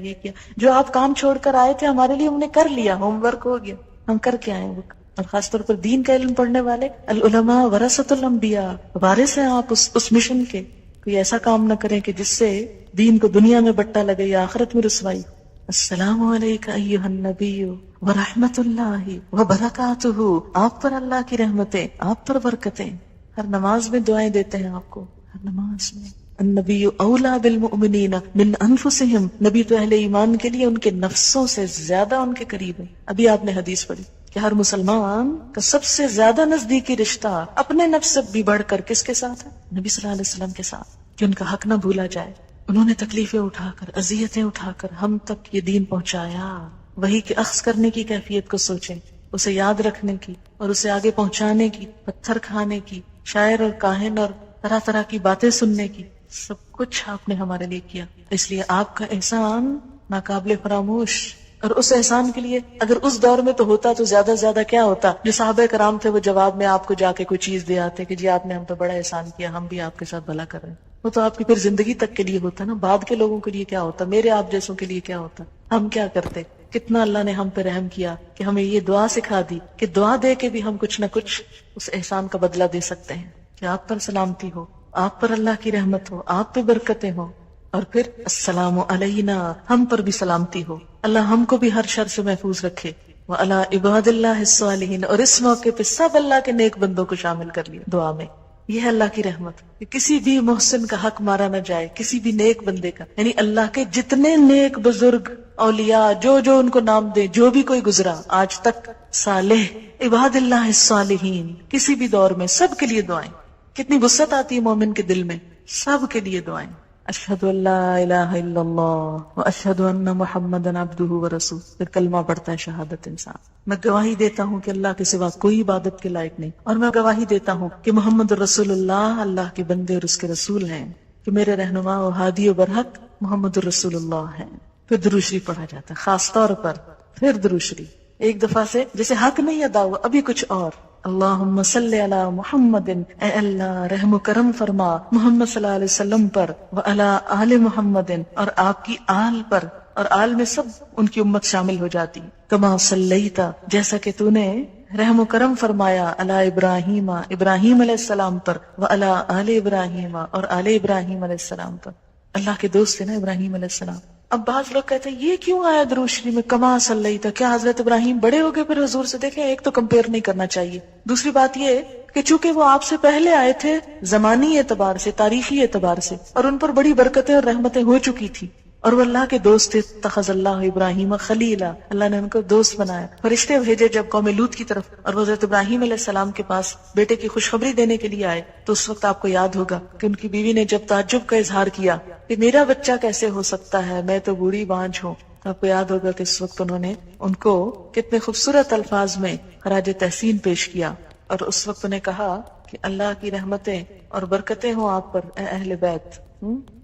Speaker 1: جو آپ کام چھوڑ کر آئے تھے ہمارے لیے ہم نے کر لیا، ہوم ورک ہو گیا، ہم کر کے آئے. اور خاص طور پر دین کا علم پڑھنے والے، العلماء ورثۃ الانبیاء، وارث ہیں آپ اس مشن کے. کوئی ایسا کام نہ کریں کہ جس سے دین کو دنیا میں بٹا لگے یا آخرت میں رسوائی. السلام علیکہ ایھا النبی ورحمۃ اللہ وبرکاتہ، آپ پر اللہ کی رحمتیں، آپ پر برکتیں. ہر نماز میں دعائیں دیتے ہیں آپ کو، ہر نماز میں. النبی اولا بالمؤمنین من انفسہم، نبی تو اہل ایمان کے لیے ان کے نفسوں سے زیادہ ان کے قریب ہے. ابھی آپ نے حدیث پڑھی کہ ہر مسلمان کا سب سے زیادہ نزدیکی رشتہ اپنے نفس سے بھی بڑھ کر کس کے ساتھ ہے؟ نبی صلی اللہ علیہ وسلم کے ساتھ، کہ ان کا حق نہ بھولا جائے. انہوں نے تکلیفیں اٹھا کر، اذیتیں اٹھا کر ہم تک یہ دین پہنچایا. وہی کہ اخذ کرنے کی کیفیت کو سوچیں، اسے یاد رکھنے کی اور اسے آگے پہنچانے کی، پتھر کھانے کی، شاعر اور کاہن اور طرح طرح کی باتیں سننے کی، سب کچھ آپ نے ہمارے لیے کیا. اس لیے آپ کا احسان ناقابل فراموش. اور اس احسان کے لیے اگر اس دور میں تو ہوتا تو زیادہ سے زیادہ کیا ہوتا. جو صحابہ کرام تھے وہ جواب میں آپ کو جا کے کوئی چیز دے آتے کہ جی آپ نے ہم پہ بڑا احسان کیا, ہم بھی آپ کے ساتھ بھلا کر رہے ہیں. وہ تو آپ کی پھر زندگی تک کے لیے ہوتا نا. بعد کے لوگوں کے لیے کیا ہوتا, میرے آپ جیسوں کے لیے کیا ہوتا, ہم کیا کرتے. کتنا اللہ نے ہم پہ رحم کیا کہ ہمیں یہ دعا سکھا دی کہ دعا دے کے بھی ہم کچھ نہ کچھ اس احسان کا بدلہ دے سکتے ہیں. کہ آپ پر سلامتی ہو, آپ پر اللہ کی رحمت ہو, آپ پہ برکتیں ہو, اور پھر السلام علینا, ہم پر بھی سلامتی ہو. اللہ ہم کو بھی ہر شر سے محفوظ رکھے. وعلی عباد اللہ الصالحین, اور اس موقع پہ سب اللہ کے نیک بندوں کو شامل کر لیا دعا میں. یہ ہے اللہ کی رحمت کہ کسی بھی محسن کا حق مارا نہ جائے, کسی بھی نیک بندے کا. یعنی اللہ کے جتنے نیک بزرگ اولیاء جو ان کو نام دے, جو بھی کوئی گزرا آج تک, صالح عباد اللہ الصالحین, کسی بھی دور میں سب کے لیے دعائیں. کتنی وسعت آتی ہے مومن کے دل میں, سب کے لیے دعائیں. اشہد ان لا الہ الا اللہ واشہد ان محمدا عبدہ ورسولہ. پھر کلمہ پڑھتا ہے شہادت انسان. میں گواہی دیتا ہوں کہ اللہ کے سوا کوئی عبادت کے لائق نہیں, اور میں گواہی دیتا ہوں کہ محمد رسول اللہ کے بندے اور اس کے رسول ہیں, کہ میرے رہنما و ہادی و برحق محمد رسول اللہ ہیں. پھر درود شریف پڑھا جاتا ہے خاص طور پر. پھر درود شریف ایک دفعہ سے جیسے حق نہیں ادا ہوا, ابھی کچھ اور. اللہم صلی علی محمد, اے اللہ رحم و کرم فرما محمد صلی اللہ علیہ وسلم پر, وعلی آل محمد, اور آپ کی آل پر, اور آل میں سب ان کی امت شامل ہو جاتی. کما صلیتا, جیسا کہ تو نے رحم و کرم فرمایا, علی ابراہیم, ابراہیم علیہ السلام پر, وعلی آل ابراہیم, اور آل ابراہیم علیہ السلام پر. اللہ کے دوست تھے نا ابراہیم علیہ السلام. اب بعض لوگ کہتے ہیں یہ کیوں آیا درود شریف میں کما صلیتا, کیا حضرت ابراہیم بڑے ہو گئے پھر حضور سے؟ دیکھیں ایک تو کمپیئر نہیں کرنا چاہیے. دوسری بات یہ کہ چونکہ وہ آپ سے پہلے آئے تھے زمانی اعتبار سے, تاریخی اعتبار سے, اور ان پر بڑی برکتیں اور رحمتیں ہو چکی تھی, اور وہ اللہ کے دوست تھے. اتخذ اللہ ابراہیم خلیلا, اللہ نے ان کو دوست بنایا. فرشتے بھیجے جب قوم لوط کی طرف, اور وہ حضرت ابراہیم علیہ السلام کے پاس بیٹے کی خوشخبری دینے کے لیے آئے, تو اس وقت آپ کو یاد ہوگا کہ ان کی بیوی نے جب تعجب کا اظہار کیا کہ میرا بچہ کیسے ہو سکتا ہے, میں تو بوڑھی بانجھ ہوں. آپ کو یاد ہوگا کہ اس وقت انہوں نے ان کو کتنے خوبصورت الفاظ میں خراج تحسین پیش کیا, اور اس وقت انہیں کہا کہ اللہ کی رحمتیں اور برکتیں ہوں آپ پر اے اہل بیت.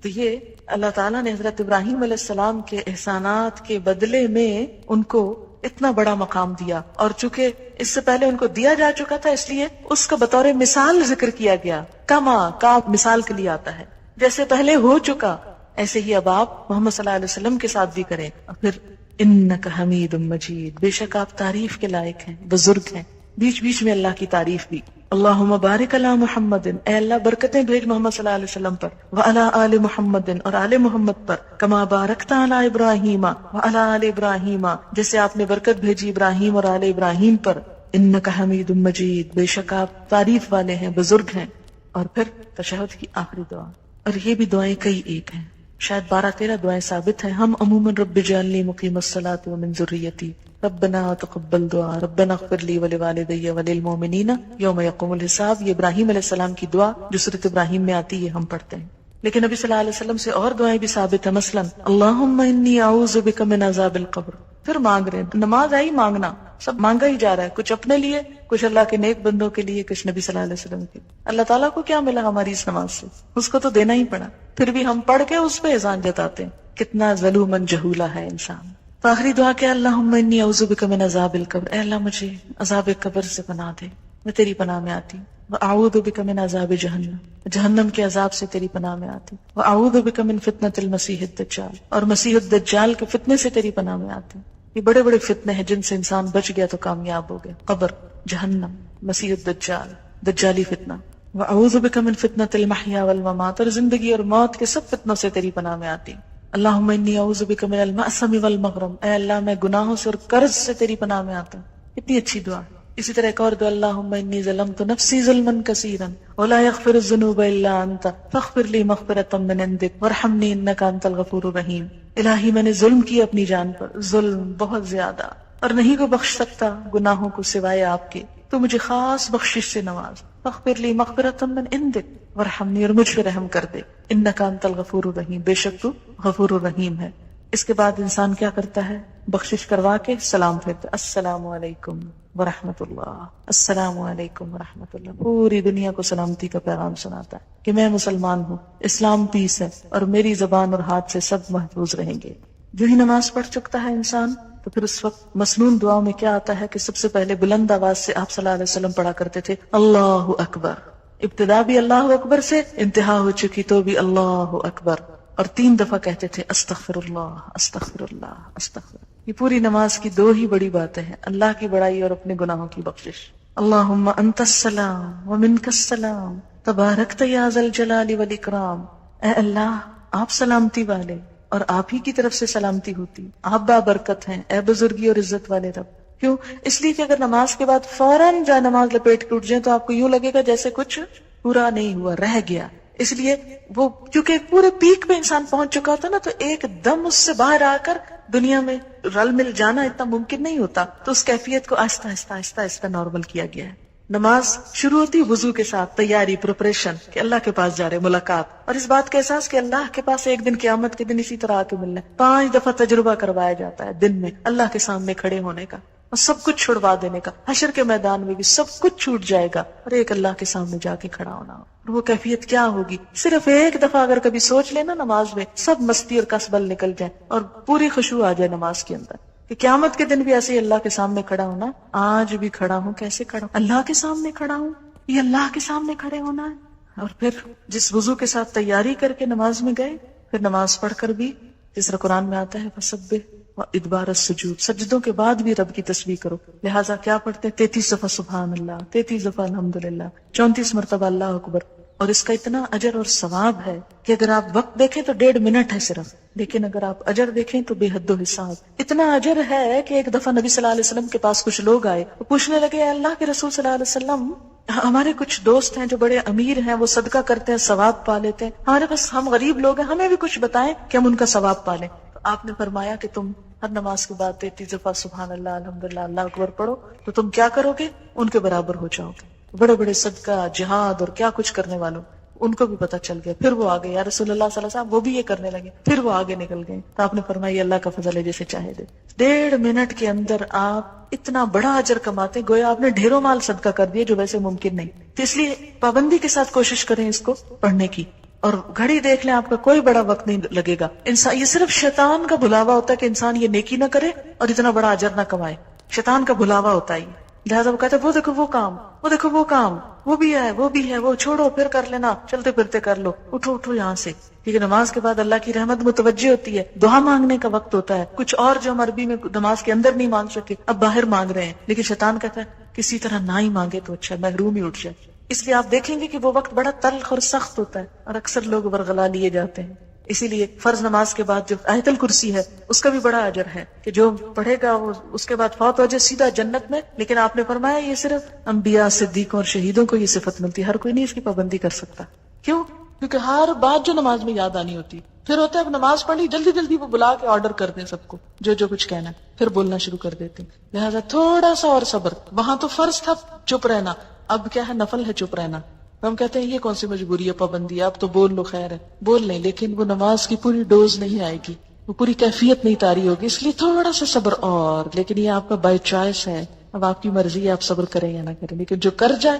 Speaker 1: تو یہ اللہ تعالیٰ نے حضرت ابراہیم علیہ السلام کے احسانات کے بدلے میں ان کو اتنا بڑا مقام دیا, اور چونکہ اس سے پہلے ان کو دیا جا چکا تھا اس لیے اس کا بطور مثال ذکر کیا گیا. کما کا مثال کے لیے آتا ہے, جیسے پہلے ہو چکا ایسے ہی اب آپ محمد صلی اللہ علیہ وسلم کے ساتھ بھی کریں. اور پھر انک حمید مجید, بے شک آپ تعریف کے لائق ہیں, بزرگ ہیں. بیچ بیچ میں اللہ کی تعریف بھی. اللہم بارک علی محمد, اے اللہ برکتیں بھیج محمد صلی اللہ علیہ وسلم پر, وعلی آل محمد, اور آل محمد پر, کما بارکت علی ابراہیم وعلی آل ابراہیم, جیسے آپ نے برکت بھیجی ابراہیم اور آل ابراہیم پر. انک حمید مجید, بے شک آپ تعریف والے ہیں, بزرگ ہیں. اور پھر تشہد کی آخری دعا, اور یہ بھی دعائیں کئی ایک ہیں, شاید 12-13 دعائیں ثابت ہیں. ہم عموماً رب اجعلنی مقیم الصلاۃ ومن ذریتی, ربنا تقبل دعا, ربنا اغفر لی ولوالدی وللمؤمنین یوم یقوم الحساب. یہ ابراہیم علیہ السلام کی دعا جو سورۃ ابراہیم میں آتی ہے ہم پڑھتے ہیں. لیکن نبی صلی اللہ علیہ وسلم سے اور دعائیں بھی ثابت ہیں, مثلا اللہم انی اعوذ بک من عذاب القبر. پھر مانگ رہے ہیں, نماز آئی مانگنا, سب مانگا ہی جا رہا ہے, کچھ اپنے لیے, کچھ اللہ کے نیک بندوں کے لیے, کچھ نبی صلی اللہ علیہ وسلم کے. اللہ تعالیٰ کو کیا ملا ہماری اس نماز سے؟ اس کو تو دینا ہی پڑا, پھر بھی ہم پڑھ کے اس پہ اذان جتاتے ہیں. کتنا ظلومن جہولا ہے انسان. تو آخری دعا کیا, اللہم انی اعوذ بک من عذاب القبر, اے اللہ مجھے عذاب قبر سے پناہ دے, میں تیری پناہ میں آتی. واعوذ بک من عذاب جہنم, جہنم کے عذاب سے تیری پناہ میں آتی. واعوذ بک من فتنۃ المسیح الدجال, اور مسیح الدجال کے فتنے سے تیری پناہ میں آتی. یہ بڑے بڑے فتنے ہیں جن سے انسان بچ گیا تو کامیاب ہو گیا, قبر, جہنم, مسیح الدجال, دجالی فتنہ. واعوذ بک من فتنۃ المحیا والممات, اور زندگی اور موت کے سب فتنوں سے تیری پناہ میں آتی. اللہم انی اعوذ بک من المأثم والمغرم, اے اللہ میں گناہوں سے اور قرض سے تیری پناہ میں آتا ہوں. اتنی اچھی دعا. اسی طرح ایک اور دعا, اللہم انی ظلمت نفسی ظلما کثیرا ولا یغفر الذنوب الا انت فاغفر لی مغفرۃ من عندک وارحمنی انک انت الغفور الرحیم. الہی میں نے ظلم کیا اپنی جان پر, ظلم بہت زیادہ, اور نہیں کو بخش سکتا گناہوں کو سوائے آپ کے, تو مجھے خاص بخشش سے نواز. فاغفر لی مغفرۃ من عندک وارحمنی, اور مجھ پہ رحم کر دے. انک انت الغفور الرحیم, بے شک تو غفور الرحیم ہے. اس کے بعد انسان کیا کرتا ہے, بخشش کروا کے سلام پھیرتا, السلام علیکم ورحمۃ اللہ, السلام علیکم ورحمۃ اللہ. پوری دنیا کو سلامتی کا پیغام سناتا ہے کہ میں مسلمان ہوں, اسلام پیس ہے, اور میری زبان اور ہاتھ سے سب محفوظ رہیں گے. جو ہی نماز پڑھ چکتا ہے انسان تو پھر اس وقت مسنون دعاؤں میں کیا آتا ہے کہ سب سے پہلے بلند آواز سے آپ صلی اللہ علیہ وسلم پڑھا کرتے تھے اللہ اکبر. ابتدا بھی اللہ اکبر سے، انتہا ہو چکی تو بھی اللہ اکبر، اور 3 دفعہ کہتے تھے استغفر اللہ استغفر اللہ استغفر. یہ پوری نماز کی 2 ہی بڑی باتیں ہیں، اللہ کی بڑائی اور اپنے گناہوں کی بخشش. اللہم انت السلام ومنک السلام تبارکت یا ذا الجلال والاکرام. اے اللہ آپ سلامتی والے اور آپ ہی کی طرف سے سلامتی ہوتی، آپ بابرکت ہیں اے بزرگی اور عزت والے رب. کیوں؟ اس لیے کہ اگر نماز کے بعد فوراً جائے نماز لپیٹ کے اٹھ جائیں تو آپ کو یوں لگے گا جیسے کچھ پورا نہیں ہوا، رہ گیا. اس لیے وہ کیونکہ پورے پیک پہ انسان پہنچ چکا ہوتا نا، تو ایک دم اس سے باہر آ کر دنیا میں رل مل جانا اتنا ممکن نہیں ہوتا. تو اس کیفیت کو آہستہ آہستہ آہستہ آہستہ نارمل کیا گیا ہے. نماز شروع ہوتی وضو کے ساتھ، تیاری، پریپریشن کہ اللہ کے پاس جا رہے، ملاقات، اور اس بات کا احساس کہ اللہ کے پاس ایک دن قیامت کے دن اسی طرح آ کے ملنا ہے. 5 دفعہ تجربہ کروایا جاتا ہے دن میں اللہ کے سامنے کھڑے ہونے کا اور سب کچھ چھڑوا دینے کا. حشر کے میدان میں بھی سب کچھ چھوٹ جائے گا اور ایک اللہ کے سامنے جا کے کھڑا ہونا. اور وہ کیفیت کیا ہوگی؟ صرف ایک دفعہ اگر کبھی سوچ لینا نماز میں سب مستی اور کسبل نکل جائے اور پوری خشوع آ جائے نماز کے اندر کہ قیامت کے دن بھی ایسے ہی اللہ کے سامنے کھڑا ہونا. آج بھی کھڑا ہوں، کیسے کھڑا ہوں؟ اللہ کے سامنے کھڑا ہوں. یہ اللہ کے سامنے کھڑے ہونا ہے. اور پھر جس وضو کے ساتھ تیاری کر کے نماز میں گئے، پھر نماز پڑھ کر بھی جس طرح قرآن میں آتا ہے فسبح ادبار السجود، سجدوں کے بعد بھی رب کی تسبیح کرو. لہٰذا کیا پڑھتے؟ 33 دفعہ سبحان اللہ، 33 دفعہ الحمدللہ، 34 مرتبہ اللہ اکبر. اور اس کا اتنا اجر اور ثواب ہے کہ اگر آپ وقت دیکھیں تو 1.5 منٹ ہے صرف، لیکن اگر آپ اجر دیکھیں تو بے حد و حساب. اتنا اجر ہے کہ ایک دفعہ نبی صلی اللہ علیہ وسلم کے پاس کچھ لوگ آئے، وہ پوچھنے لگے اللہ کے رسول صلی اللہ علیہ وسلم، ہمارے کچھ دوست ہیں جو بڑے امیر ہیں، وہ صدقہ کرتے ہیں ثواب پا لیتے ہیں، ہمارے پاس ہم غریب لوگ ہیں، ہمیں بھی کچھ بتائیں کہ ہم ان کا ثواب پا لیں. تو آپ نے فرمایا کہ تم ہر نماز کے بعد 33 دفعہ سبحان اللہ الحمدللہ اللہ اکبر پڑھو تو تم کیا کرو گے؟ ان کے برابر ہو جاؤ گے. بڑے بڑے صدقہ، جہاد اور کیا کچھ کرنے والوں ان کو بھی پتہ چل گیا. پھر وہ آگے یا رسول اللہ صلی اللہ علیہ وسلم، وہ بھی یہ کرنے لگے، پھر وہ آگے نکل گئے. تو آپ نے فرمایا یہ اللہ کا فضل ہے، جسے چاہے دے. 1.5 منٹ کے اندر آپ اتنا بڑا اجر کماتے، گویا آپ نے ڈھیروں مال صدقہ کر دیا جو ویسے ممکن نہیں. تو اس لیے پابندی کے ساتھ کوشش کریں اس کو پڑھنے کی. اور گھڑی دیکھ لیں، آپ کا کوئی بڑا وقت نہیں لگے گا. انسان یہ صرف شیطان کا بھلاوا ہوتا ہے کہ انسان یہ نیکی نہ کرے اور اتنا بڑا اجر نہ کمائے. شیطان کا بھلاوا ہوتا ہے. لہٰذا وہ کہتے ہیں وہ دیکھو وہ کام، وہ دیکھو وہ کام، وہ بھی ہے وہ بھی ہے، وہ چھوڑو پھر کر لینا، چلتے پھرتے کر لو، اٹھو اٹھو یہاں سے. کیونکہ نماز کے بعد اللہ کی رحمت متوجہ ہوتی ہے، دعا مانگنے کا وقت ہوتا ہے. کچھ اور جو ہم عربی میں نماز کے اندر نہیں مانگ سکے اب باہر مانگ رہے ہیں، لیکن شیطان کہتا ہے کسی طرح نہ ہی مانگے تو اچھا، محروم ہی اٹھ جائے. اس لیے آپ دیکھیں گے کہ وہ وقت بڑا تلخ اور سخت ہوتا ہے اور اکثر لوگ برگلا لیے جاتے ہیں. اسی لیے فرض نماز کے بعد جو آیت الکرسی ہے اس کا بھی بڑا اجر ہے کہ جو پڑھے گا وہ اس کے بعد فوت ہو جائے سیدھا جنت میں. لیکن آپ نے فرمایا یہ صرف انبیاء، صدیقوں اور شہیدوں کو یہ صفت ملتی ہے، ہر کوئی نہیں اس کی پابندی کر سکتا. کیوں؟ کیونکہ ہر بات جو نماز میں یاد آنی ہوتی. پھر ہوتا ہے اب نماز پڑھ لی، جلدی جلدی وہ بلا کے آرڈر کر دیں سب کو جو کچھ کہنا ہے، پھر بولنا شروع کر دیتے. لہٰذا تھوڑا سا اور صبر. وہاں تو فرض تھا چپ رہنا، اب کیا ہے نفل ہے چپ رہنا. ہم کہتے ہیں یہ کون سی مجبوری ہے، پابندی ہے، اب تو بول لو، خیر ہے بول لیں، لیکن وہ نماز کی پوری ڈوز نہیں آئے گی، وہ پوری کیفیت نہیں طاری ہوگی. اس لیے تھوڑا سا صبر. اور لیکن یہ آپ کا بائی چوائس ہے، اب آپ کی مرضی ہے آپ صبر کریں یا نہ کریں. لیکن جو کر جائے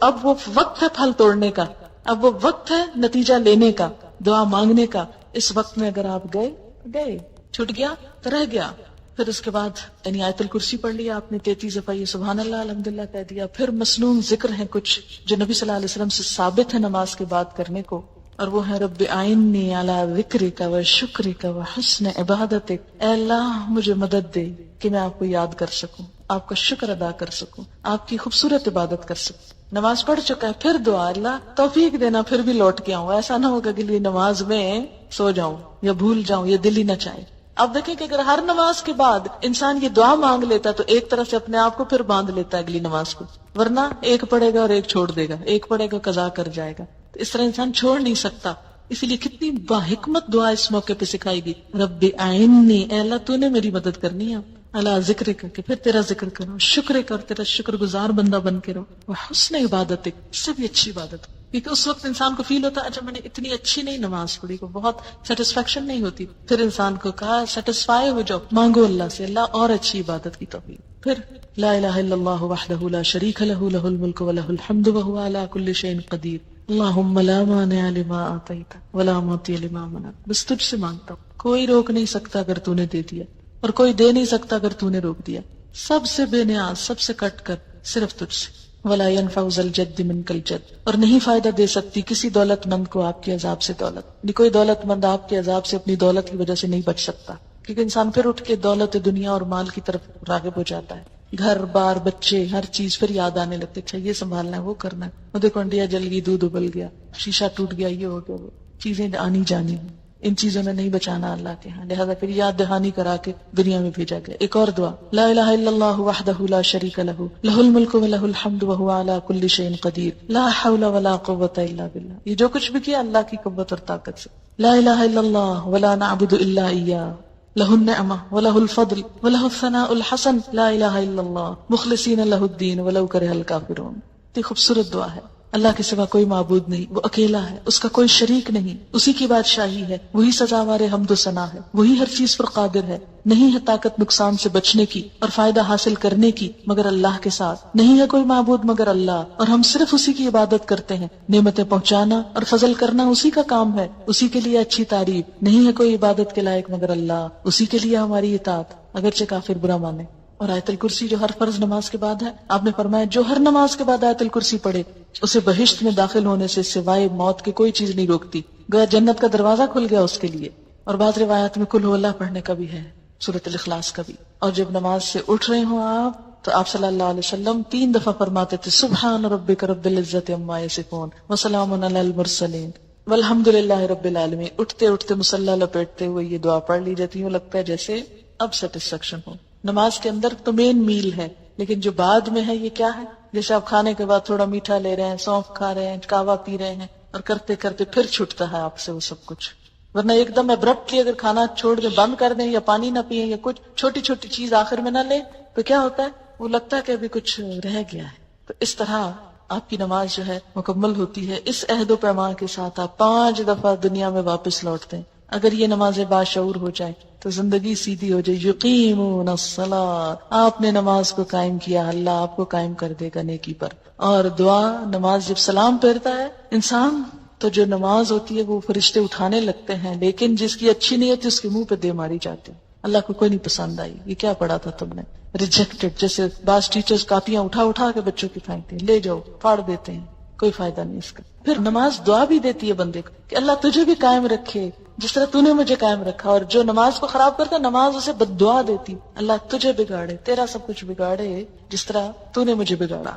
Speaker 1: اب وہ وقت ہے پھل توڑنے کا، اب وہ وقت ہے نتیجہ لینے کا، دعا مانگنے کا. اس وقت میں اگر آپ گئے چھوٹ گیا تو رہ گیا. پھر اس کے بعد یعنی آیت الکرسی پڑھ لیا آپ نے 33 دفعہ، یہ سبحان اللہ الحمدللہ کہہ دیا. پھر مسنون ذکر ہیں کچھ جو نبی صلی اللہ علیہ وسلم سے ثابت ہے نماز کے بعد کرنے کو، اور وہ ہے رب اعنی علی ذکرک و شکرک و حسن عبادتک. اے اللہ مجھے مدد دے کہ میں آپ کو یاد کر سکوں، آپ کا شکر ادا کر سکوں، آپ کی خوبصورت عبادت کر سکوں. نماز پڑھ چکا ہے، پھر دعا اللہ توفیق دینا پھر بھی لوٹ کے آؤں. ایسا نہ ہوگا کہ نماز میں سو جاؤں یا بھول جاؤں، یہ دل ہی نہ چاہے. اب دیکھیں کہ اگر ہر نماز کے بعد انسان یہ دعا مانگ لیتا تو ایک طرف سے اپنے آپ کو پھر باندھ لیتا ہے اگلی نماز کو، ورنہ ایک پڑھے گا اور ایک چھوڑ دے گا، ایک پڑھے گا قضا کر جائے گا. تو اس طرح انسان چھوڑ نہیں سکتا. اسی لیے کتنی باحکمت دعا اس موقع پہ سکھائی گئی. رب اعنی، اے اللہ تو نے میری مدد کرنی ہے، اللہ ذکر کر کے پھر تیرا ذکر کرو، شکر کر تیرا شکر گزار بندہ بن کے رہو، وہ حسن عبادت سے بھی اچھی عبادت. کیونکہ اس وقت انسان کو فیل ہوتا ہے اچھا میں نے اتنی اچھی نہیں نماز پڑھی، کو بہت سیٹسفیکشن نہیں ہوتی. پھر انسان کو کہا سیٹسفائی ہو جاؤ، مانگو اللہ سے اللہ اور اچھی عبادت کی توفیق. پھر لا الہ الا اللہ وحدہ لا شریک لہ لہ الملک ولہ الحمد وہو علی کل شیء قدیر. اللہم لا مانع لما آتیت ولا معطی لما منعت، بس تجھ سے مانگتا ہوں، کوئی روک نہیں سکتا اگر تو نے دے دیا، اور کوئی دے نہیں سکتا اگر تو نے روک دیا، سب سے بے نیاز، سب سے کٹ کر صرف تجھ سے۔ ولا ينفع ذا الجد منک الجد، اور نہیں فائدہ دے سکتی کسی دولت مند کو آپ کے عذاب سے دولت، یعنی کوئی دولت مند آپ کے عذاب سے اپنی دولت کی وجہ سے نہیں بچ سکتا، کیونکہ انسان پھر اٹھ کے دولت دنیا اور مال کی طرف راغب ہو جاتا ہے، گھر بار بچے ہر چیز پھر یاد آنے لگتے، اچھا یہ سنبھالنا ہے، وہ کرنا ہے، وہ دیکھو انڈیا جل گئی، دودھ ابل گیا، شیشہ ٹوٹ گیا، یہ ہو گیا، وہ چیزیں آنی جانی ہیں، ان چیزوں نے نہیں بچانا اللہ کے ہاں، لہذا پھر یاد دہانی کرا کے دنیا میں بھیجا گیا۔ ایک اور دعا، لا الہ الا اللہ وحدہ لا شریک لہ لہ الملک ولہ الحمد وہو علی کل شیء قدیر لا حول ولا قوۃ الا باللہ، یہ جو کچھ بھی کیا اللہ کی قوت اور طاقت سے۔ لا الہ الا اللہ ولا نعبد الا ایاہ لہ النعمہ ولہ الفضل ولہ الثناء الحسن لا الہ الا اللہ مخلصین لہ الدین ولو کرہ الکافرون۔ یہ خوبصورت دعا ہے، اللہ کے سوا کوئی معبود نہیں، وہ اکیلا ہے، اس کا کوئی شریک نہیں، اسی کی بادشاہی ہے، وہی سزاوار حمد و ثنا ہے، وہی ہر چیز پر قادر ہے، نہیں ہے طاقت نقصان سے بچنے کی اور فائدہ حاصل کرنے کی مگر اللہ کے ساتھ، نہیں ہے کوئی معبود مگر اللہ، اور ہم صرف اسی کی عبادت کرتے ہیں، نعمتیں پہنچانا اور فضل کرنا اسی کا کام ہے، اسی کے لیے اچھی تعریف، نہیں ہے کوئی عبادت کے لائق مگر اللہ، اسی کے لیے ہماری اطاعت اگرچہ کافر برا مانے۔ اور آیت الکرسی جو ہر فرض نماز کے بعد ہے، آپ نے فرمایا جو ہر نماز کے بعد آیت الکرسی پڑھے اسے بہشت میں داخل ہونے سے سوائے موت کے کوئی چیز نہیں روکتی، گویا جنت کا دروازہ کھل گیا اس کے لیے۔ اور بعض روایات میں قل ھو اللہ پڑھنے کا بھی ہے، سورۃ الاخلاص کا بھی۔ اور جب نماز سے اٹھ رہے ہوں آپ تو آپ صلی اللہ علیہ وسلم 3 دفعہ فرماتے تھے سبحان ربک رب العزت عما یصفون وسلام علی المرسلین والحمد للہ رب العالمین۔ اٹھتے اٹھتے مصلی لپیٹتے ہوئے یہ دعا پڑھ لی جاتی ہے، لگتا ہے جیسے اب سیٹسفیکشن ہو۔ نماز کے اندر تو مین میل ہے، لیکن جو بعد میں ہے یہ کیا ہے؟ جیسے آپ کھانے کے بعد تھوڑا میٹھا لے رہے ہیں، سونف کھا رہے ہیں، کہوہ پی رہے ہیں، اور کرتے کرتے پھر چھٹتا ہے آپ سے وہ سب کچھ، ورنہ ایک دم ابرپٹلی اگر کھانا چھوڑ دیں، بند کر دیں، یا پانی نہ پیئیں، یا کچھ چھوٹی چھوٹی چیز آخر میں نہ لیں، تو کیا ہوتا ہے؟ وہ لگتا ہے کہ ابھی کچھ رہ گیا ہے۔ تو اس طرح آپ کی نماز جو ہے مکمل ہوتی ہے، اس عہد و پیمان کے ساتھ آپ 5 دفعہ دنیا میں واپس لوٹتے ہیں۔ اگر یہ نماز باشعور ہو جائے تو زندگی سیدھی ہو جائے۔ یقیمون الصلاۃ، آپ نے نماز کو قائم کیا، اللہ آپ کو قائم کر دے گا نیکی پر۔ اور دعا، نماز جب سلام پھیرتا ہے انسان تو جو نماز ہوتی ہے وہ فرشتے اٹھانے لگتے ہیں، لیکن جس کی اچھی نیت اس کے منہ پہ دے ماری جاتی ہے، اللہ کو کوئی نہیں پسند آئی، یہ کیا پڑھا تھا تم نے، ریجیکٹڈ۔ جیسے بعض ٹیچرز کاپیاں اٹھا اٹھا کے بچوں کی پھینکتے ہیں، لے جاؤ، پھاڑ دیتے ہیں، کوئی فائدہ نہیں اس کا۔ پھر نماز دعا بھی دیتی ہے بندے کو کہ اللہ تجھے بھی قائم رکھے جس طرح تو نے مجھے قائم رکھا، اور جو نماز کو خراب کرتا نماز اسے بد دعا دیتی، اللہ تجھے بگاڑے، تیرا سب کچھ بگاڑے جس طرح تو نے مجھے بگاڑا۔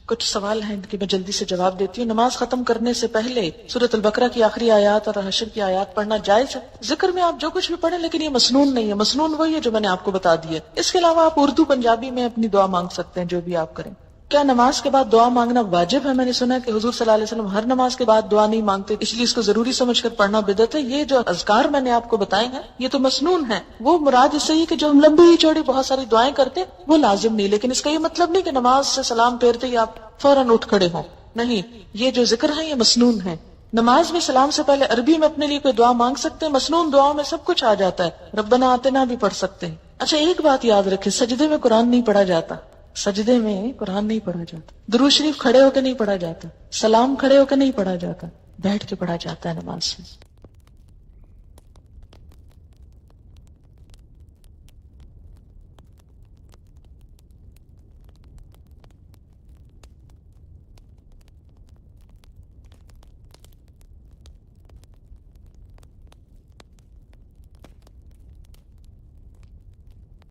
Speaker 1: کچھ سوال ہیں کہ میں جلدی سے جواب دیتی ہوں۔ نماز ختم کرنے سے پہلے سورۃ البقرہ کی آخری آیات اور حشر کی آیات پڑھنا جائز ہے؟ ذکر میں آپ جو کچھ بھی پڑھیں، لیکن یہ مسنون نہیں ہے، مسنون وہی ہے جو میں نے آپ کو بتا دی ہے۔ اس کے علاوہ آپ اردو پنجابی میں اپنی دعا مانگ سکتے ہیں، جو بھی آپ کریں۔ کیا نماز کے بعد دعا مانگنا واجب ہے؟ میں نے سنا کہ حضور صلی اللہ علیہ وسلم ہر نماز کے بعد دعا نہیں مانگتے، اس لیے اس کو ضروری سمجھ کر پڑھنا بدعت ہے۔ یہ جو اذکار میں نے آپ کو بتائے ہیں یہ تو مسنون ہے، وہ مراد اس سے ہی کہ جو ہم لمبی چوڑی بہت ساری دعائیں کرتے ہیں وہ لازم نہیں، لیکن اس کا یہ مطلب نہیں کہ نماز سے سلام پھیرتے ہی آپ فوراً اٹھ کھڑے ہوں، نہیں، یہ جو ذکر ہے یہ مسنون ہے۔ نماز میں سلام سے پہلے عربی میں اپنے لیے کوئی دعا مانگ سکتے ہیں، مسنون دعاؤں میں سب کچھ آ جاتا ہے، ربنا آتنا بھی پڑھ سکتے ہیں۔ اچھا ایک بات یاد رکھیں، سجدے میں قرآن نہیں پڑھا جاتا، سجدے میں قرآن نہیں پڑھا جاتا، درود شریف کھڑے ہو کے نہیں پڑھا جاتا، سلام کھڑے ہو کے نہیں پڑھا جاتا، بیٹھ کے پڑھا جاتا ہے نماز میں۔